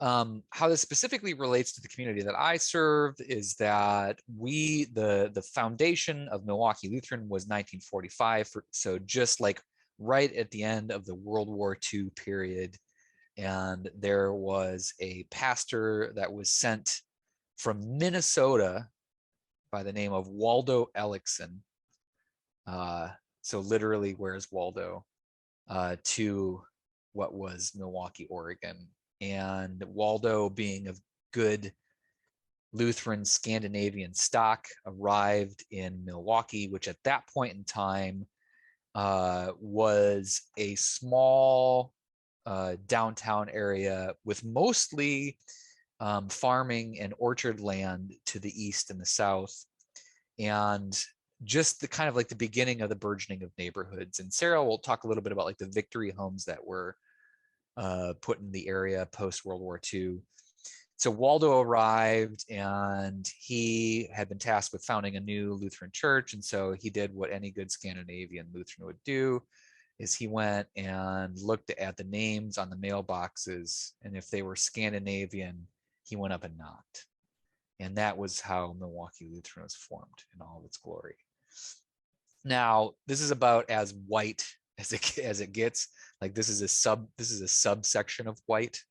how this specifically relates to the community that I serve is that the foundation of Milwaukee Lutheran was 1945. So just like right at the end of the World War II period. And there was a pastor that was sent from Minnesota by the name of Waldo Ellickson. So literally, where's Waldo? To what was Milwaukee, Oregon. And Waldo, being of good Lutheran Scandinavian stock, arrived in Milwaukee, which at that point in time was a small downtown area with mostly farming and orchard land to the east and the south, and just the kind of like the beginning of the burgeoning of neighborhoods. And Sarah will talk a little bit about like the victory homes that were put in the area post World War II. So Waldo arrived, and he had been tasked with founding a new Lutheran church. And so he did what any good Scandinavian Lutheran would do, is he went and looked at the names on the mailboxes, and if they were Scandinavian, he went up and knocked. And that was how Milwaukee Lutheran was formed in all of its glory. Now, this is about as white as it gets. Like this is a subsection of white.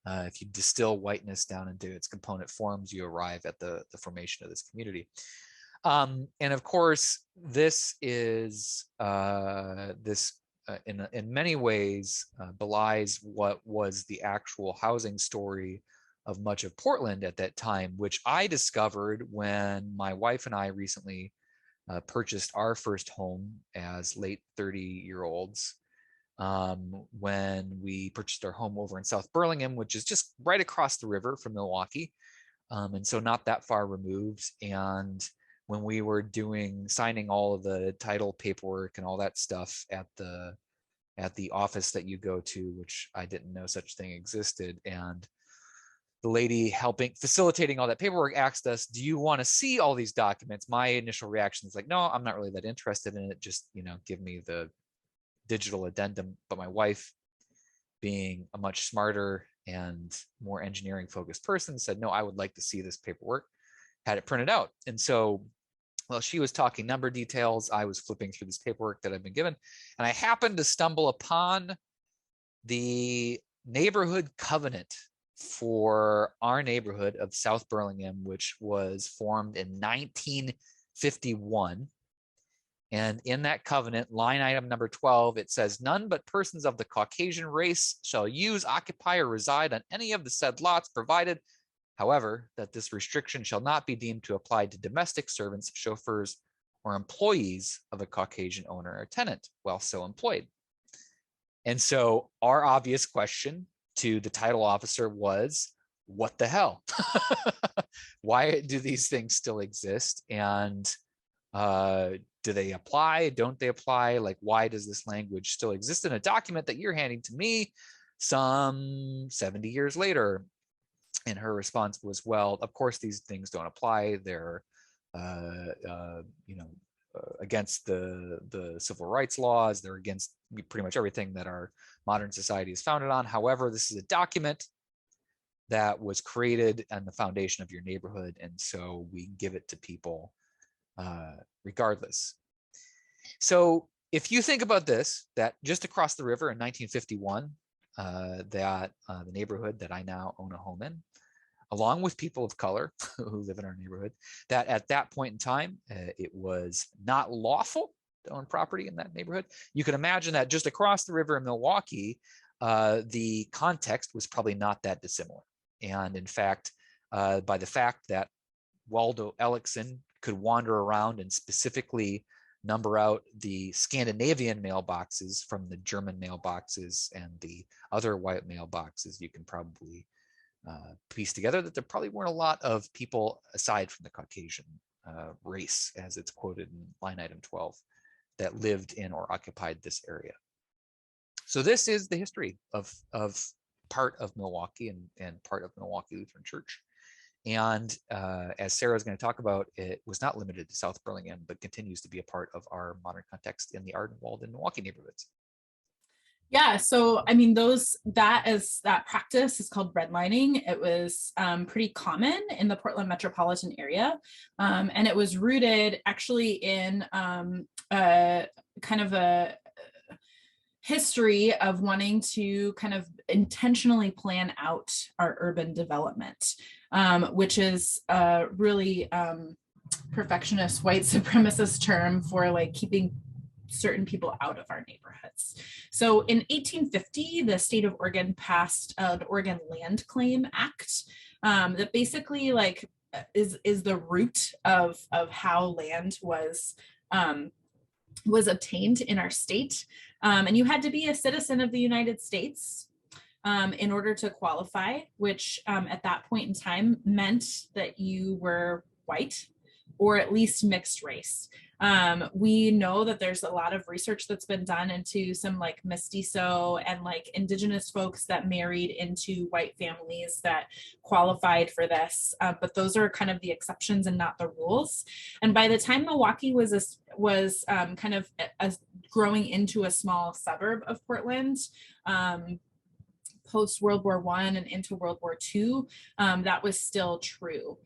If you distill whiteness down into its component forms, you arrive at the formation of this community. And of course, this is in many ways belies what was the actual housing story of much of Portland at that time, which I discovered when my wife and I recently purchased our first home as late 30-year-olds. When we purchased our home over in South Burlingame, which is just right across the river from Milwaukee, and so not that far removed. And when we were signing all of the title paperwork and all that stuff at the office that you go to, which I didn't know such thing existed, and the lady facilitating all that paperwork asked us, "Do you want to see all these documents?" My initial reaction is like, "No, I'm not really that interested in it. Just, give me the digital addendum." But my wife, being a much smarter and more engineering focused person, said, "No, I would like to see this paperwork," had it printed out. And so while she was talking number details, I was flipping through this paperwork that I'd been given, and I happened to stumble upon the neighborhood covenant for our neighborhood of South Burlingame, which was formed in 1951. And in that covenant, line item number 12, it says, "None but persons of the Caucasian race shall use, occupy, or reside on any of the said lots, provided, however, that this restriction shall not be deemed to apply to domestic servants, chauffeurs, or employees of a Caucasian owner or tenant while so employed." And so our obvious question to the title officer was, what the hell? Why do these things still exist? And do they apply? Don't they apply? Like, why does this language still exist in a document that you're handing to me some 70 years later? And her response was, well, of course, these things don't apply. They're, against the civil rights laws. They're against pretty much everything that our modern society is founded on. However, this is a document that was created on the foundation of your neighborhood. And so we give it to people regardless. So if you think about this, that just across the river in 1951, the neighborhood that I now own a home in, along with people of color who live in our neighborhood, that at that point in time, it was not lawful to own property in that neighborhood. You can imagine that just across the river in Milwaukee, the context was probably not that dissimilar. And in fact, by the fact that Waldo Ellickson could wander around and specifically number out the Scandinavian mailboxes from the German mailboxes and the other white mailboxes, you can probably piece together that there probably weren't a lot of people aside from the Caucasian race, as it's quoted in line item 12, that lived in or occupied this area. So this is the history of part of Milwaukee and part of Milwaukee Lutheran Church. And as Sarah is going to talk about, it was not limited to South Burlingame, but continues to be a part of our modern context in the Ardenwald and Milwaukee neighborhoods. Yeah, so I mean, that practice is called redlining. It was pretty common in the Portland metropolitan area, and it was rooted actually in kind of a history of wanting to kind of intentionally plan out our urban development, which is a really perfectionist white supremacist term for like keeping certain people out of our neighborhoods. So in 1850, the state of Oregon passed the Oregon Land Claim Act that basically like is the root of how land was obtained in our state. And you had to be a citizen of the United States in order to qualify, which at that point in time meant that you were white or at least mixed race. We know that there's a lot of research that's been done into some like mestizo and like indigenous folks that married into white families that qualified for this, but those are kind of the exceptions and not the rules. And by the time Milwaukee was kind of growing into a small suburb of Portland, post World War I and into World War II, that was still true.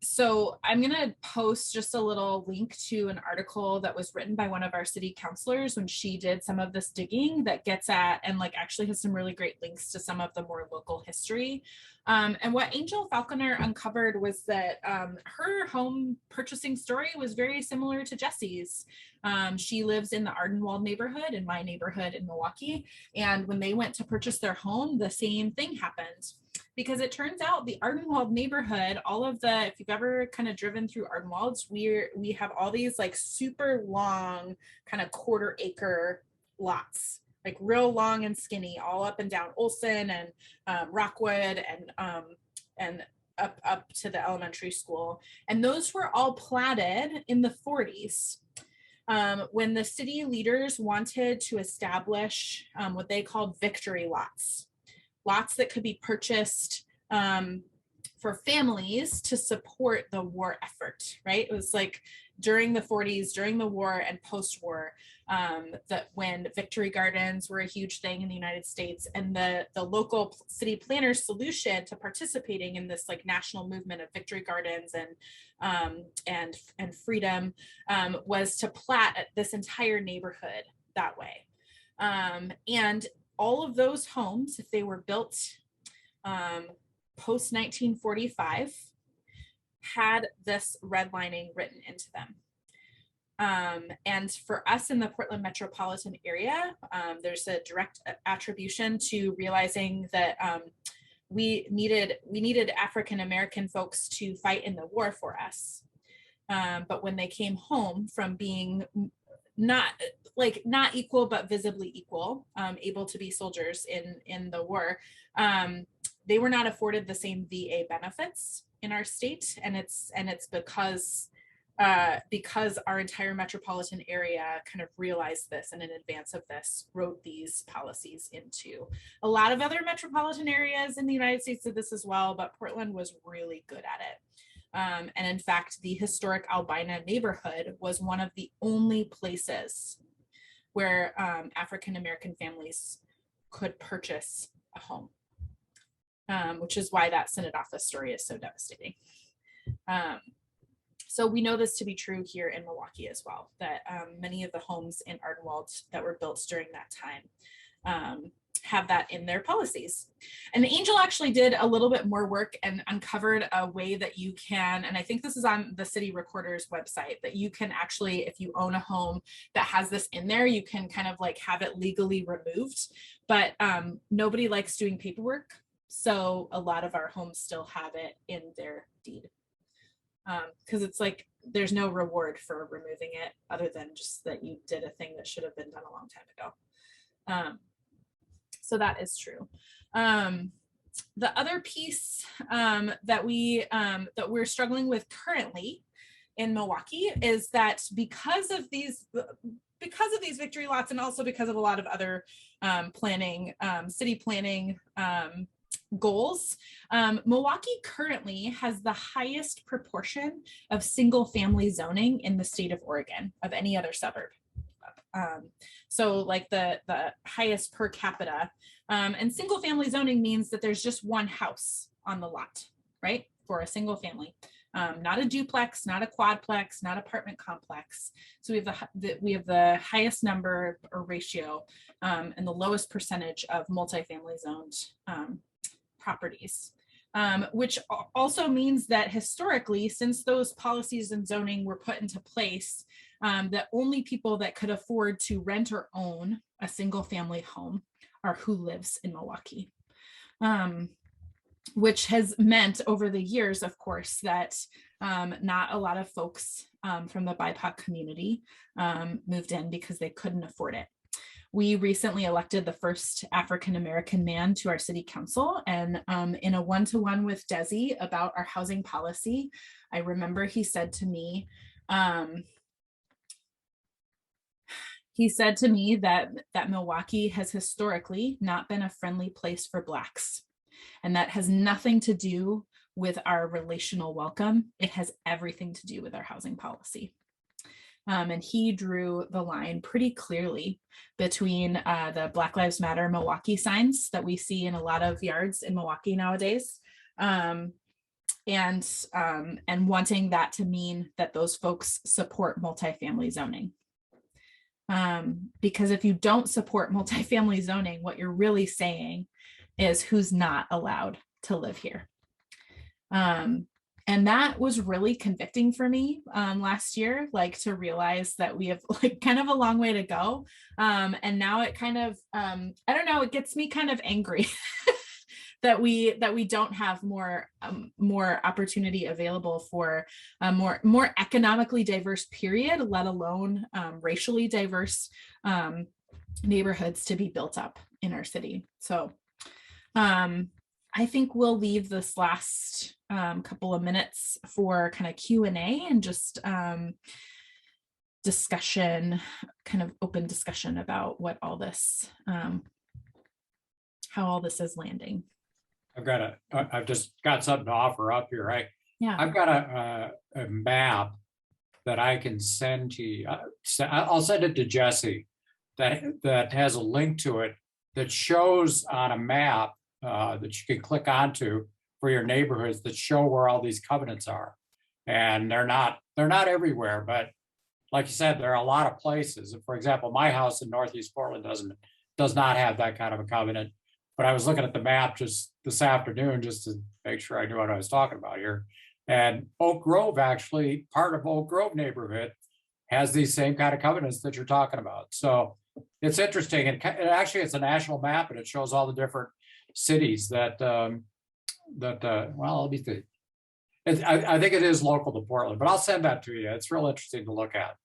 So I'm going to post just a little link to an article that was written by one of our city councilors when she did some of this digging that gets at and like actually has some really great links to some of the more local history. And what Angel Falconer uncovered was that her home purchasing story was very similar to Jesse's. She lives in the Ardenwald neighborhood, in my neighborhood in Milwaukee. And when they went to purchase their home, the same thing happened. Because it turns out the Ardenwald neighborhood, if you've ever kind of driven through Ardenwalds, we have all these like super long kind of quarter-acre lots, like real long and skinny, all up and down Olson and Rockwood and up to the elementary school. And those were all platted in the 40s. When the city leaders wanted to establish what they called victory lots that could be purchased for families to support the war effort, right? It was like during the 40s, during the war and post-war, that when victory gardens were a huge thing in the United States, and the local city planners' solution to participating in this like national movement of victory gardens and freedom was to plat this entire neighborhood that way. And all of those homes, if they were built post 1945, had this redlining written into them. And for us in the Portland metropolitan area, there's a direct attribution to realizing that we needed African American folks to fight in the war for us. But when they came home from being not equal, but visibly equal, able to be soldiers in the war, they were not afforded the same VA benefits in our state, and it's because our entire metropolitan area kind of realized this, and in advance of this wrote these policies into. A lot of other metropolitan areas in the United States did this as well, but Portland was really good at it. And in fact, the historic Albina neighborhood was one of the only places where African American families could purchase a home. which is why that Synod office story is so devastating. So we know this to be true here in Milwaukee as well, that many of the homes in Ardenwald that were built during that time have that in their policies. And Angel actually did a little bit more work and uncovered a way that you can, and I think this is on the city recorder's website, that you can actually, if you own a home that has this in there, you can kind of like have it legally removed, but nobody likes doing paperwork. So a lot of our homes still have it in their deed. Because it's like, there's no reward for removing it other than just that you did a thing that should have been done a long time ago. So that is true. The other piece that we're struggling with currently in Milwaukee is that because of these victory lots, and also because of a lot of other planning, city planning goals, Milwaukee currently has the highest proportion of single family zoning in the state of Oregon of any other suburb. So like the highest per capita, and single family zoning means that there's just one house on the lot, right? For a single family, not a duplex, not a quadplex, not apartment complex. So we have the highest number or ratio and the lowest percentage of multifamily zoned properties, which also means that historically, since those policies and zoning were put into place, that only people that could afford to rent or own a single family home are who lives in Milwaukee. Which has meant over the years, of course, that not a lot of folks from the BIPOC community moved in because they couldn't afford it. We recently elected the first African-American man to our city council, and in a one-to-one with Desi about our housing policy, I remember he said to me that Milwaukee has historically not been a friendly place for Blacks. And that has nothing to do with our relational welcome. It has everything to do with our housing policy. And he drew the line pretty clearly between the Black Lives Matter Milwaukee signs that we see in a lot of yards in Milwaukee nowadays, and wanting that to mean that those folks support multifamily zoning. Because if you don't support multifamily zoning, what you're really saying is who's not allowed to live here. And that was really convicting for me last year, like to realize that we have like kind of a long way to go. And now it kind of, I don't know, it gets me kind of angry that we don't have more opportunity available for a more economically diverse period, let alone racially diverse neighborhoods to be built up in our city. So I think we'll leave this last couple of minutes for kind of Q&A and just discussion, kind of open discussion about what all this, how all this is landing. I've just got something to offer up here, right? Yeah. I've got a map that I can send to you. I'll send it to Jesse that has a link to it that shows on a map that you can click onto for your neighborhoods that show where all these covenants are. And they're not everywhere, but like you said, there are a lot of places. For example, my house in Northeast Portland does not have that kind of a covenant. But I was looking at the map just this afternoon just to make sure I knew what I was talking about here. And Oak Grove, actually, part of Oak Grove neighborhood has these same kind of covenants that you're talking about. So it's interesting. And actually, it's a national map, and it shows all the different cities that well, let me think. I think it is local to Portland, but I'll send that to you. It's real interesting to look at.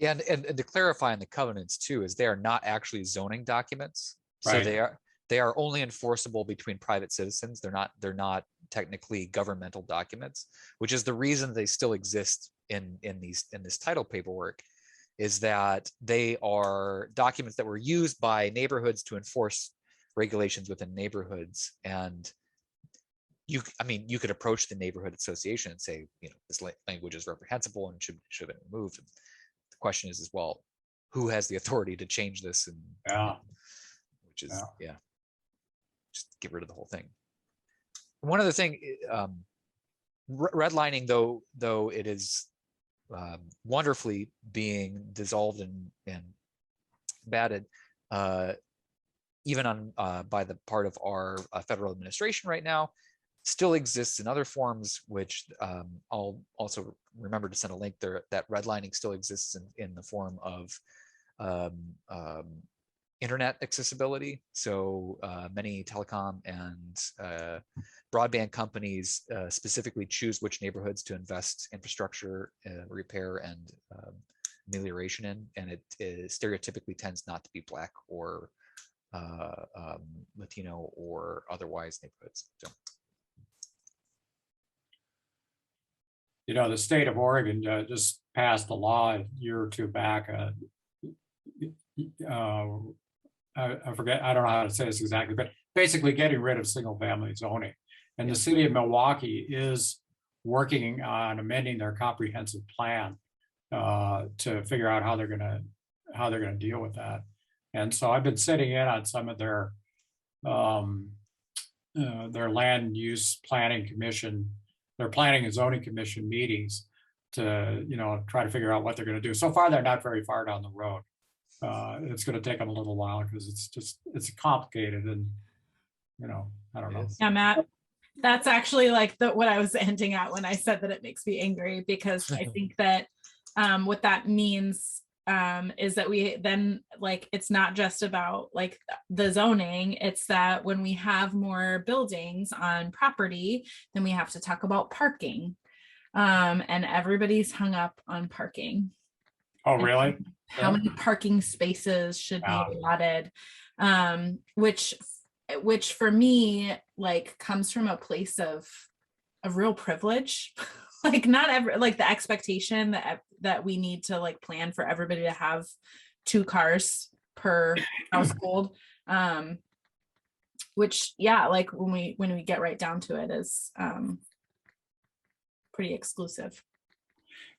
Yeah, and to clarify in the covenants too, is they are not actually zoning documents. So Right. they are only enforceable between private citizens. They're not technically governmental documents, which is the reason they still exist in this title paperwork, is that they are documents that were used by neighborhoods to enforce regulations within neighborhoods. And you could approach the neighborhood association and say, this language is reprehensible and should have been removed. And the question is, well, who has the authority to change this? And Yeah. which is, just get rid of the whole thing. one other thing, redlining, though it is wonderfully being dissolved and batted, even on by the part of our federal administration right now, still exists in other forms, which I'll also remember to send a link there. That redlining still exists in the form of internet accessibility. So many telecom and broadband companies specifically choose which neighborhoods to invest infrastructure repair and amelioration in, and it stereotypically tends not to be Black or Latino or otherwise neighborhoods. So. You know, the state of Oregon just passed a law a year or two back. I forget, I don't know how to say this exactly, but basically getting rid of single family zoning. And the city of Milwaukee is working on amending their comprehensive plan to figure out how they're gonna deal with that. And so I've been sitting in on some of their land use planning commission, their planning and zoning commission meetings to, you know, try to figure out what they're going to do. So far, they're not very far down the road. It's going to take them a little while because it's complicated and, you know, I don't know. Yeah, Matt, that's actually like what I was hinting at when I said that it makes me angry, because I think that what that means is that we then, like, it's not just about like the zoning, it's that when we have more buildings on property, then we have to talk about parking, and everybody's hung up on parking. Oh, really? How many parking spaces should be allotted, which for me, like, comes from a place of real privilege. Like, not every, like, the expectation that we need to like plan for everybody to have 2 cars per household, which, yeah, like when we get right down to it, is pretty exclusive.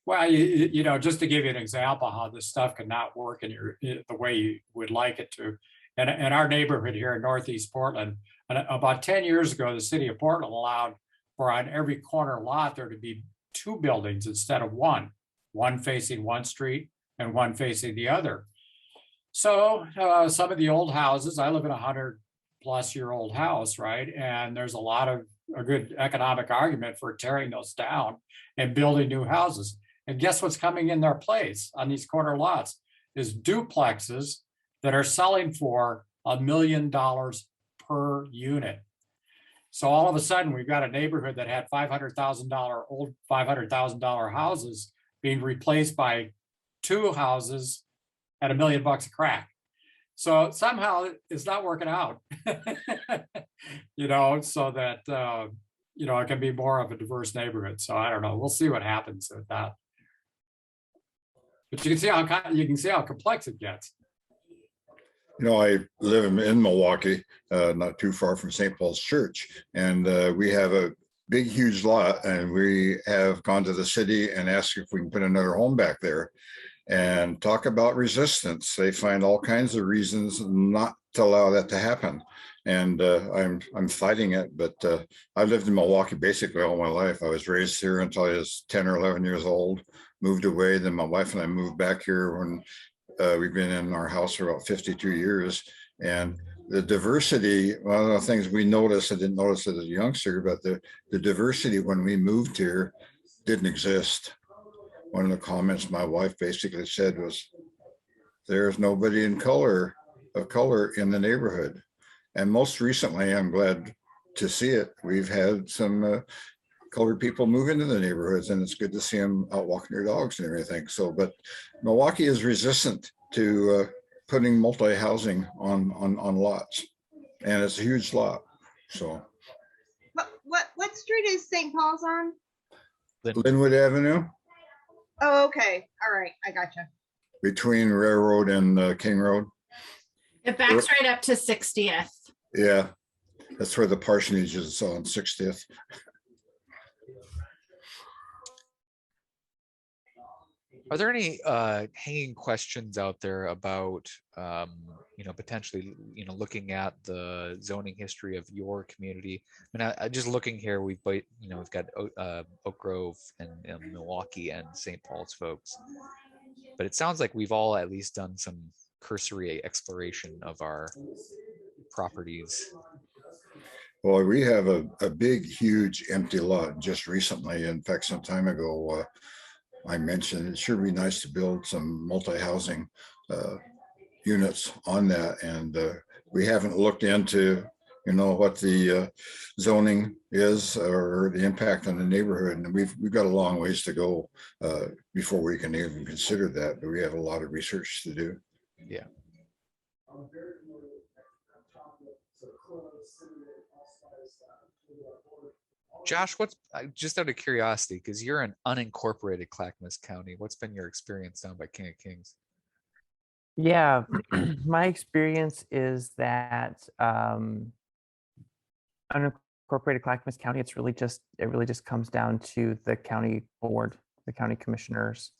Well, you know, just to give you an example how this stuff could not work in the way you would like it to. And in our neighborhood here in Northeast Portland, about 10 years ago, the city of Portland allowed for on every corner lot there to be 2 buildings instead of one facing one street and one facing the other. So some of the old houses, I live in a 100-plus-year-old house, right? And there's a good economic argument for tearing those down and building new houses. And guess what's coming in their place on these corner lots is duplexes that are selling for $1 million per unit. So all of a sudden, we've got a neighborhood that had old $500,000 houses being replaced by 2 houses at $1 million a crack. So somehow it's not working out, you know, so that, you know, it can be more of a diverse neighborhood. So I don't know. We'll see what happens with that. But you can see how complex it gets. You know, I live in Milwaukee, not too far from St. Paul's Church, and we have a big, huge lot, and we have gone to the city and asked if we can put another home back there. And talk about resistance. They find all kinds of reasons not to allow that to happen. And I'm fighting it, but I've lived in Milwaukee basically all my life. I was raised here until I was 10 or 11 years old, moved away. Then my wife and I moved back here when we've been in our house for about 52 years. And the diversity, one of the things we noticed, I didn't notice it as a youngster, but the diversity when we moved here didn't exist. One of the comments my wife basically said was, there's nobody of color in the neighborhood. And most recently, I'm glad to see it, we've had some colored people move into the neighborhoods, and it's good to see them out walking their dogs and everything. So, but Milwaukee is resistant to putting multi-housing on lots, and it's a huge lot. So what street is St. Paul's on? Linwood Avenue. Oh, okay. All right. I gotcha. Between Railroad and King Road. It backs right up to 60th. Yeah, that's where the parsonage is on 60th. Are there any hanging questions out there about, potentially, looking at the zoning history of your community? I mean, I just looking here, we've got Oak Grove and Milwaukee and St. Paul's folks, but it sounds like we've all at least done some cursory exploration of our properties. Well, we have a big, huge empty lot just recently. In fact, some time ago, I mentioned it sure be nice to build some multi-housing units on that. And we haven't looked into, what the zoning is or the impact on the neighborhood. And we've got a long ways to go before we can even consider that. But we have a lot of research to do. Yeah. Josh, what's just out of curiosity, because you're an unincorporated Clackamas County, what's been your experience down by King of Kings? Yeah, my experience is that unincorporated Clackamas County, it really just comes down to the county board, the county commissioners,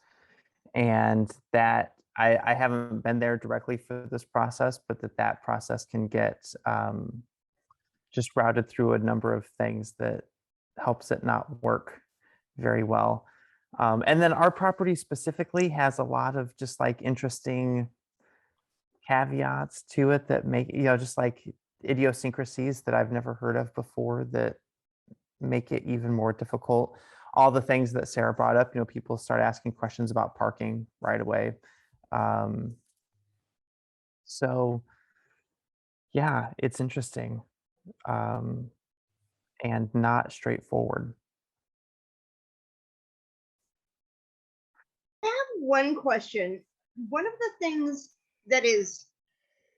and that I haven't been there directly for this process, but that process can get just routed through a number of things that helps it not work very well. And then our property specifically has a lot of just like interesting caveats to it that make, just like idiosyncrasies that I've never heard of before that make it even more difficult. All the things that Sarah brought up, people start asking questions about parking right away. So yeah, it's interesting and not straightforward. I have one question. One of the things that is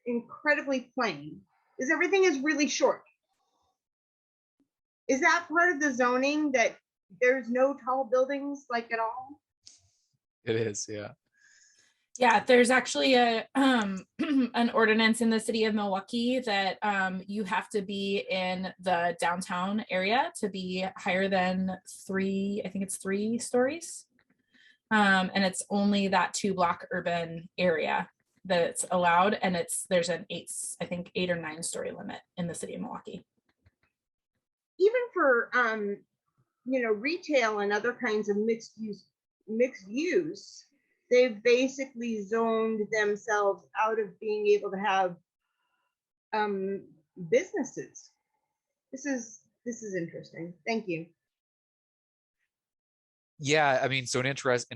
incredibly plain is everything is really short. Is that part of the zoning that there's no tall buildings like at all? It is, yeah. Yeah, there's actually a an ordinance in the city of Milwaukee that you have to be in the downtown area to be higher than 3 stories. And it's only that 2-block urban area that it's allowed, and there's an 8 or 9 story limit in the city of Milwaukee. Even for retail and other kinds of mixed use, they've basically zoned themselves out of being able to have businesses. This is interesting. Thank you. Yeah, I mean, so an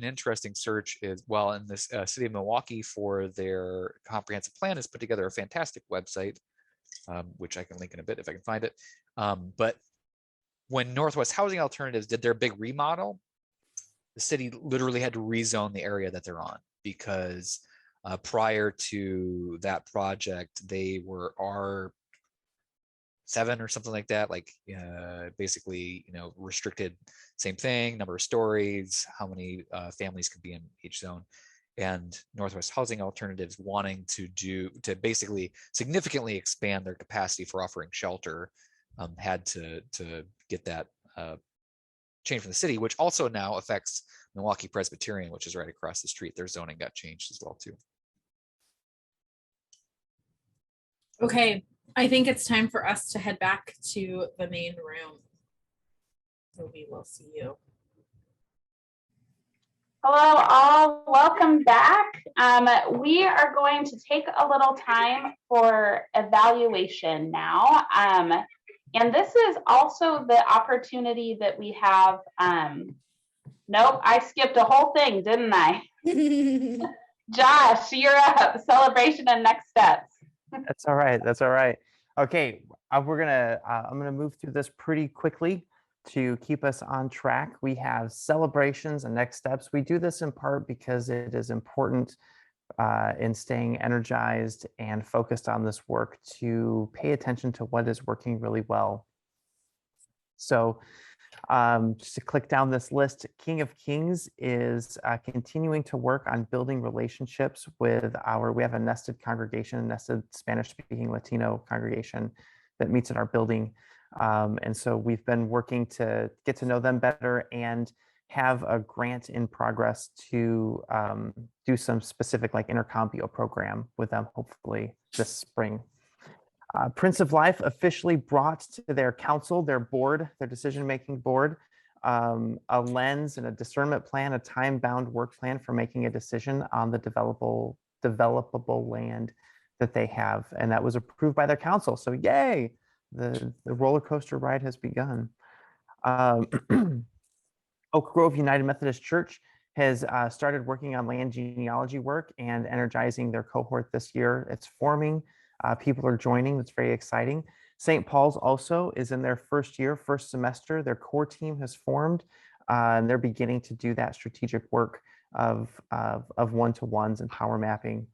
interesting search is, well, in this city of Milwaukee for their comprehensive plan has put together a fantastic website, which I can link in a bit if I can find it. But when Northwest Housing Alternatives did their big remodel, the city literally had to rezone the area that they're on, because prior to that project, they were R7 or something like that, like basically, restricted, same thing, number of stories, how many families could be in each zone. And Northwest Housing Alternatives wanting to basically significantly expand their capacity for offering shelter had to get that change from the city, which also now affects Milwaukee Presbyterian, which is right across the street. Their zoning got changed as well too. Okay, I think it's time for us to head back to the main room. So we will see you. Hello, all. Welcome back. We are going to take a little time for evaluation now. And this is also the opportunity that we have. Nope, I skipped a whole thing, didn't I? Josh, you're up. Celebration and next steps. That's all right. That's all right. Okay, I'm gonna move through this pretty quickly to keep us on track. We have celebrations and next steps. We do this in part because it is important in staying energized and focused on this work to pay attention to what is working really well. So just to click down this list, King of Kings is continuing to work on building relationships with we have a nested congregation, nested Spanish-speaking Latino congregation that meets in our building. And so we've been working to get to know them better and have a grant in progress to do some specific like intercompio program with them, hopefully this spring. Prince of Life officially brought to their council, their board, their decision-making board, a lens and a discernment plan, a time-bound work plan for making a decision on the developable land that they have. And that was approved by their council. So yay, the roller coaster ride has begun. Oak Grove United Methodist Church has started working on land genealogy work and energizing their cohort this year. It's forming. People are joining. It's very exciting. St. Paul's also is in their first year, first semester. Their core team has formed, and they're beginning to do that strategic work of one-to-ones and power mapping.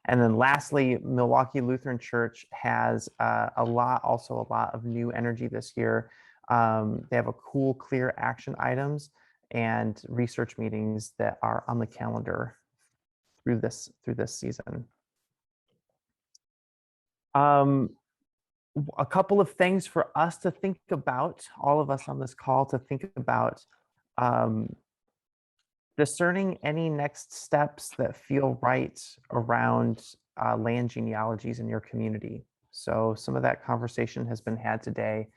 And then lastly, Milwaukee Lutheran Church has a lot of new energy this year. They have a cool, clear action items and research meetings that are on the calendar through this season. A couple of things for us to think about, all of us on this call to think about, discerning any next steps that feel right around land genealogies in your community. So some of that conversation has been had today,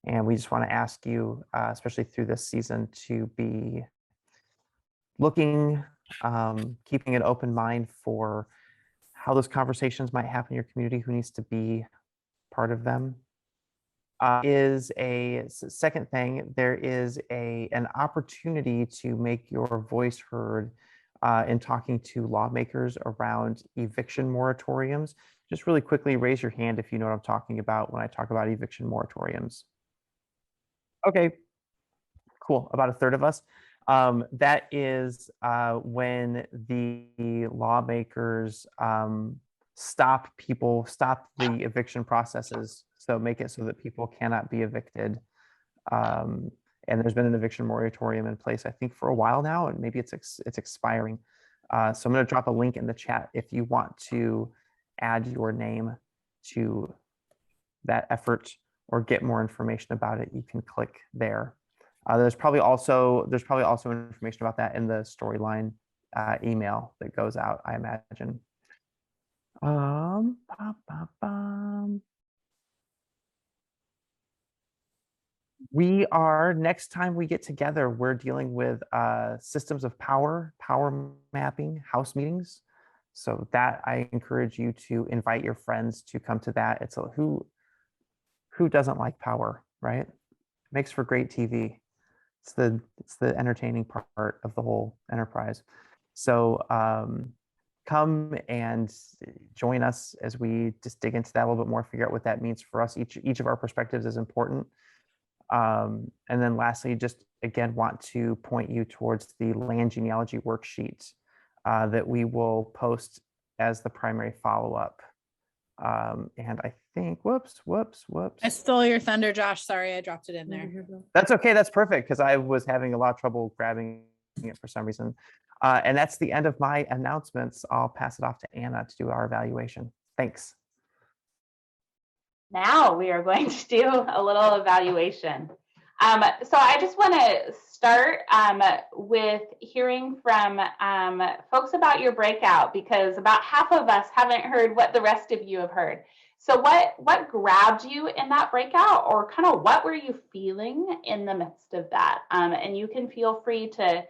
and we just want to ask you, especially through this season, to be looking, keeping an open mind for how those conversations might happen in your community, who needs to be part of them. Is a second thing, there is an opportunity to make your voice heard in talking to lawmakers around eviction moratoriums. Just really quickly raise your hand if you know what I'm talking about when I talk about eviction moratoriums. Okay, cool, about a third of us. That is when the lawmakers stop the eviction processes, so make it so that people cannot be evicted. And there's been an eviction moratorium in place, I think, for a while now, and maybe it's expiring. So I'm going to drop a link in the chat if you want to add your name to that effort or get more information about it. You can click there. There's probably also information about that in the storyline email that goes out, I imagine. We are, next time we get together, we're dealing with systems of power mapping, house meetings. So that I encourage you to invite your friends to come to that. It's who doesn't like power, right? It makes for great TV. It's the entertaining part of the whole enterprise. So come and join us as we just dig into that a little bit more, figure out what that means for us. Each of our perspectives is important. And then lastly, just again, want to point you towards the land genealogy worksheet that we will post as the primary follow-up. And I think, whoops. I stole your thunder, Josh. Sorry, I dropped it in there. That's okay, that's perfect, because I was having a lot of trouble grabbing it for some reason. And that's the end of my announcements. I'll pass it off to Anna to do our evaluation. Thanks. Now we are going to do a little evaluation. So I just want to start with hearing from folks about your breakout, because about half of us haven't heard what the rest of you have heard. So what grabbed you in that breakout, or kind of what were you feeling in the midst of that? And you can feel free to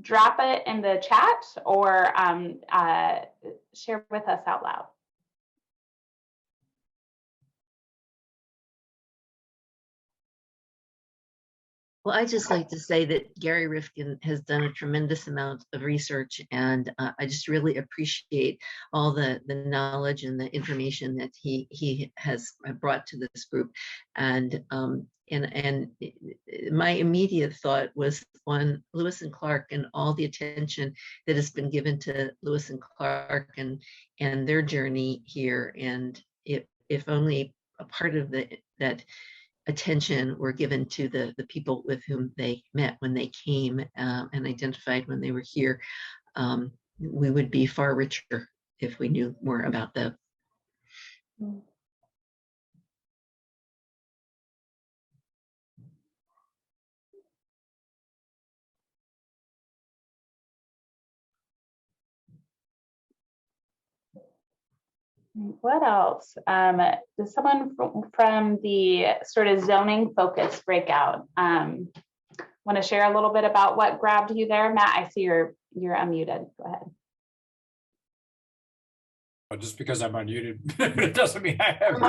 drop it in the chat or share with us out loud. Well, I just like to say that Gary Rifkin has done a tremendous amount of research, and I just really appreciate all the knowledge and the information that he has brought to this group. And my immediate thought was on Lewis and Clark and all the attention that has been given to Lewis and Clark and their journey here. And if only a part of that attention were given to the people with whom they met when they came and identified when they were here, we would be far richer if we knew more about them. What else? Does someone from the sort of zoning focus breakout want to share a little bit about what grabbed you there? Matt, I see you're unmuted. Go ahead. But just because I'm unmuted, it doesn't mean I have.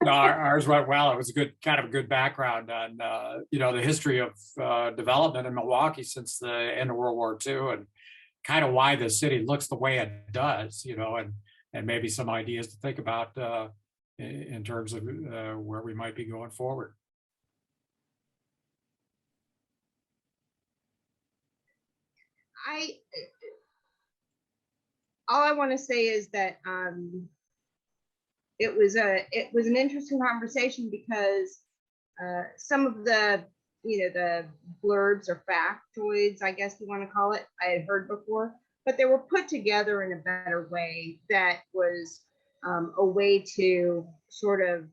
No, ours went well. It was a good, kind of a good background on, the history of development in Milwaukee since the end of World War II, and kind of why the city looks the way it does, and maybe some ideas to think about in terms of where we might be going forward. All I want to say is that it was an interesting conversation because some of the the blurbs or factoids, I guess you want to call it, I had heard before, but they were put together in a better way that was a way to sort of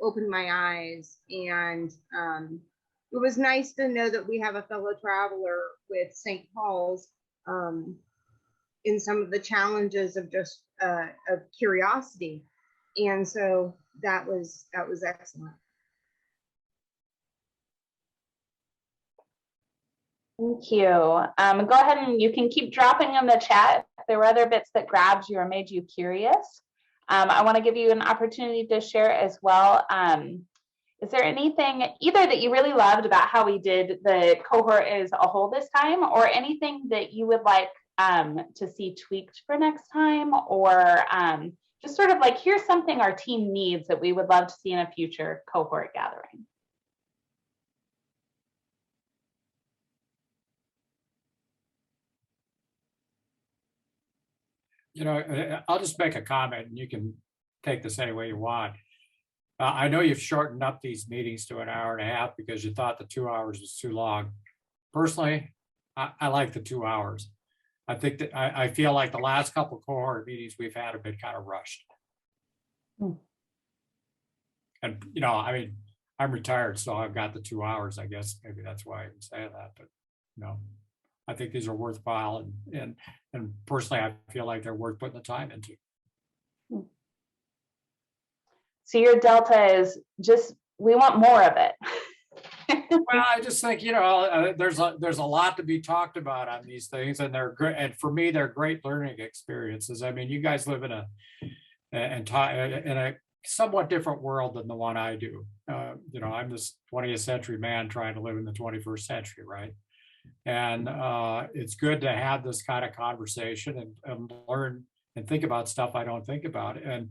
open my eyes. And it was nice to know that we have a fellow traveler with St. Paul's in some of the challenges of just of curiosity. And so that was excellent. Thank you. Go ahead and you can keep dropping in the chat if there were other bits that grabbed you or made you curious. I want to give you an opportunity to share as well. Is there anything either that you really loved about how we did the cohort as a whole this time, or anything that you would like to see tweaked for next time, or just sort of like, here's something our team needs that we would love to see in a future cohort gathering? I'll just make a comment and you can take this any way you want. I know you've shortened up these meetings to an hour and a half because you thought the 2 hours was too long. Personally, I like the 2 hours. I think that I feel like the last couple of cohort meetings we've had have been kind of rushed. And, I mean, I'm retired, so I've got the 2 hours, I guess. Maybe that's why I can say that, but I think these are worthwhile, and personally, I feel like they're worth putting the time into. So your delta is just, we want more of it. Well, I just think, there's a lot to be talked about on these things, and they're great. And for me, they're great learning experiences. I mean, you guys live in a somewhat different world than the one I do. I'm this 20th century man trying to live in the 21st century, right? And it's good to have this kind of conversation and learn and think about stuff I don't think about. And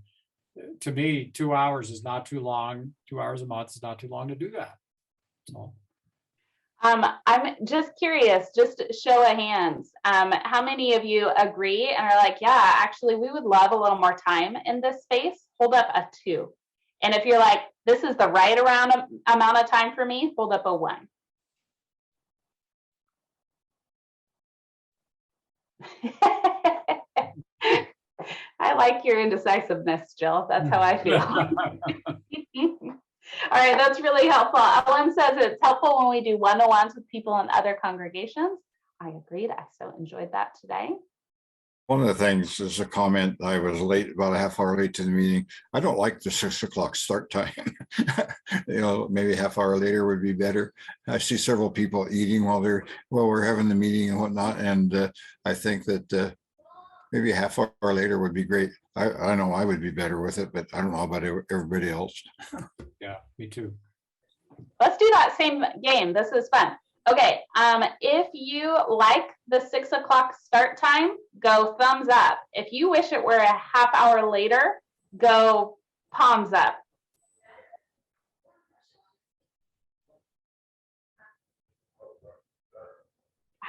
to me, 2 hours is not too long. 2 hours a month is not too long to do that. So. I'm just curious, just show of hands. How many of you agree and are like, yeah, actually, we would love a little more time in this space? Hold up a 2. And if you're like, this is the right amount of time for me, hold up a 1. I like your indecisiveness, Jill. That's how I feel. All right, that's really helpful. Ellen says it's helpful when we do one-on-ones with people in other congregations. I agreed. I so enjoyed that today. One of the things is a comment. I was late, about a half hour late to the meeting. I don't like the 6 o'clock start time. Maybe a half hour later would be better. I see several people eating while we're having the meeting and whatnot. And I think that maybe a half hour later would be great. I know I would be better with it, but I don't know about everybody else. Yeah, me too. Let's do that same game. This is fun. Okay, if you like the 6 o'clock start time, go thumbs up. If you wish it were a half hour later, go palms up.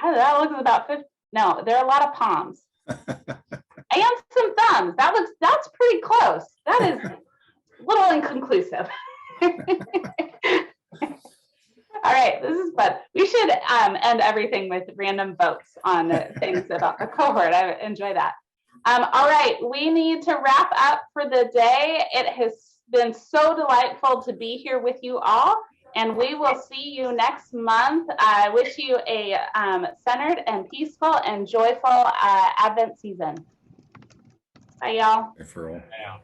That looks about 50. No, there are a lot of palms. And some thumbs. That's pretty close. That is a little inconclusive. All right, this is fun. We should end everything with random votes on things about the cohort. I enjoy that. All right, we need to wrap up for the day. It has been so delightful to be here with you all. And we will see you next month. I wish you a centered and peaceful and joyful Advent season. Bye, y'all. For all. Yeah.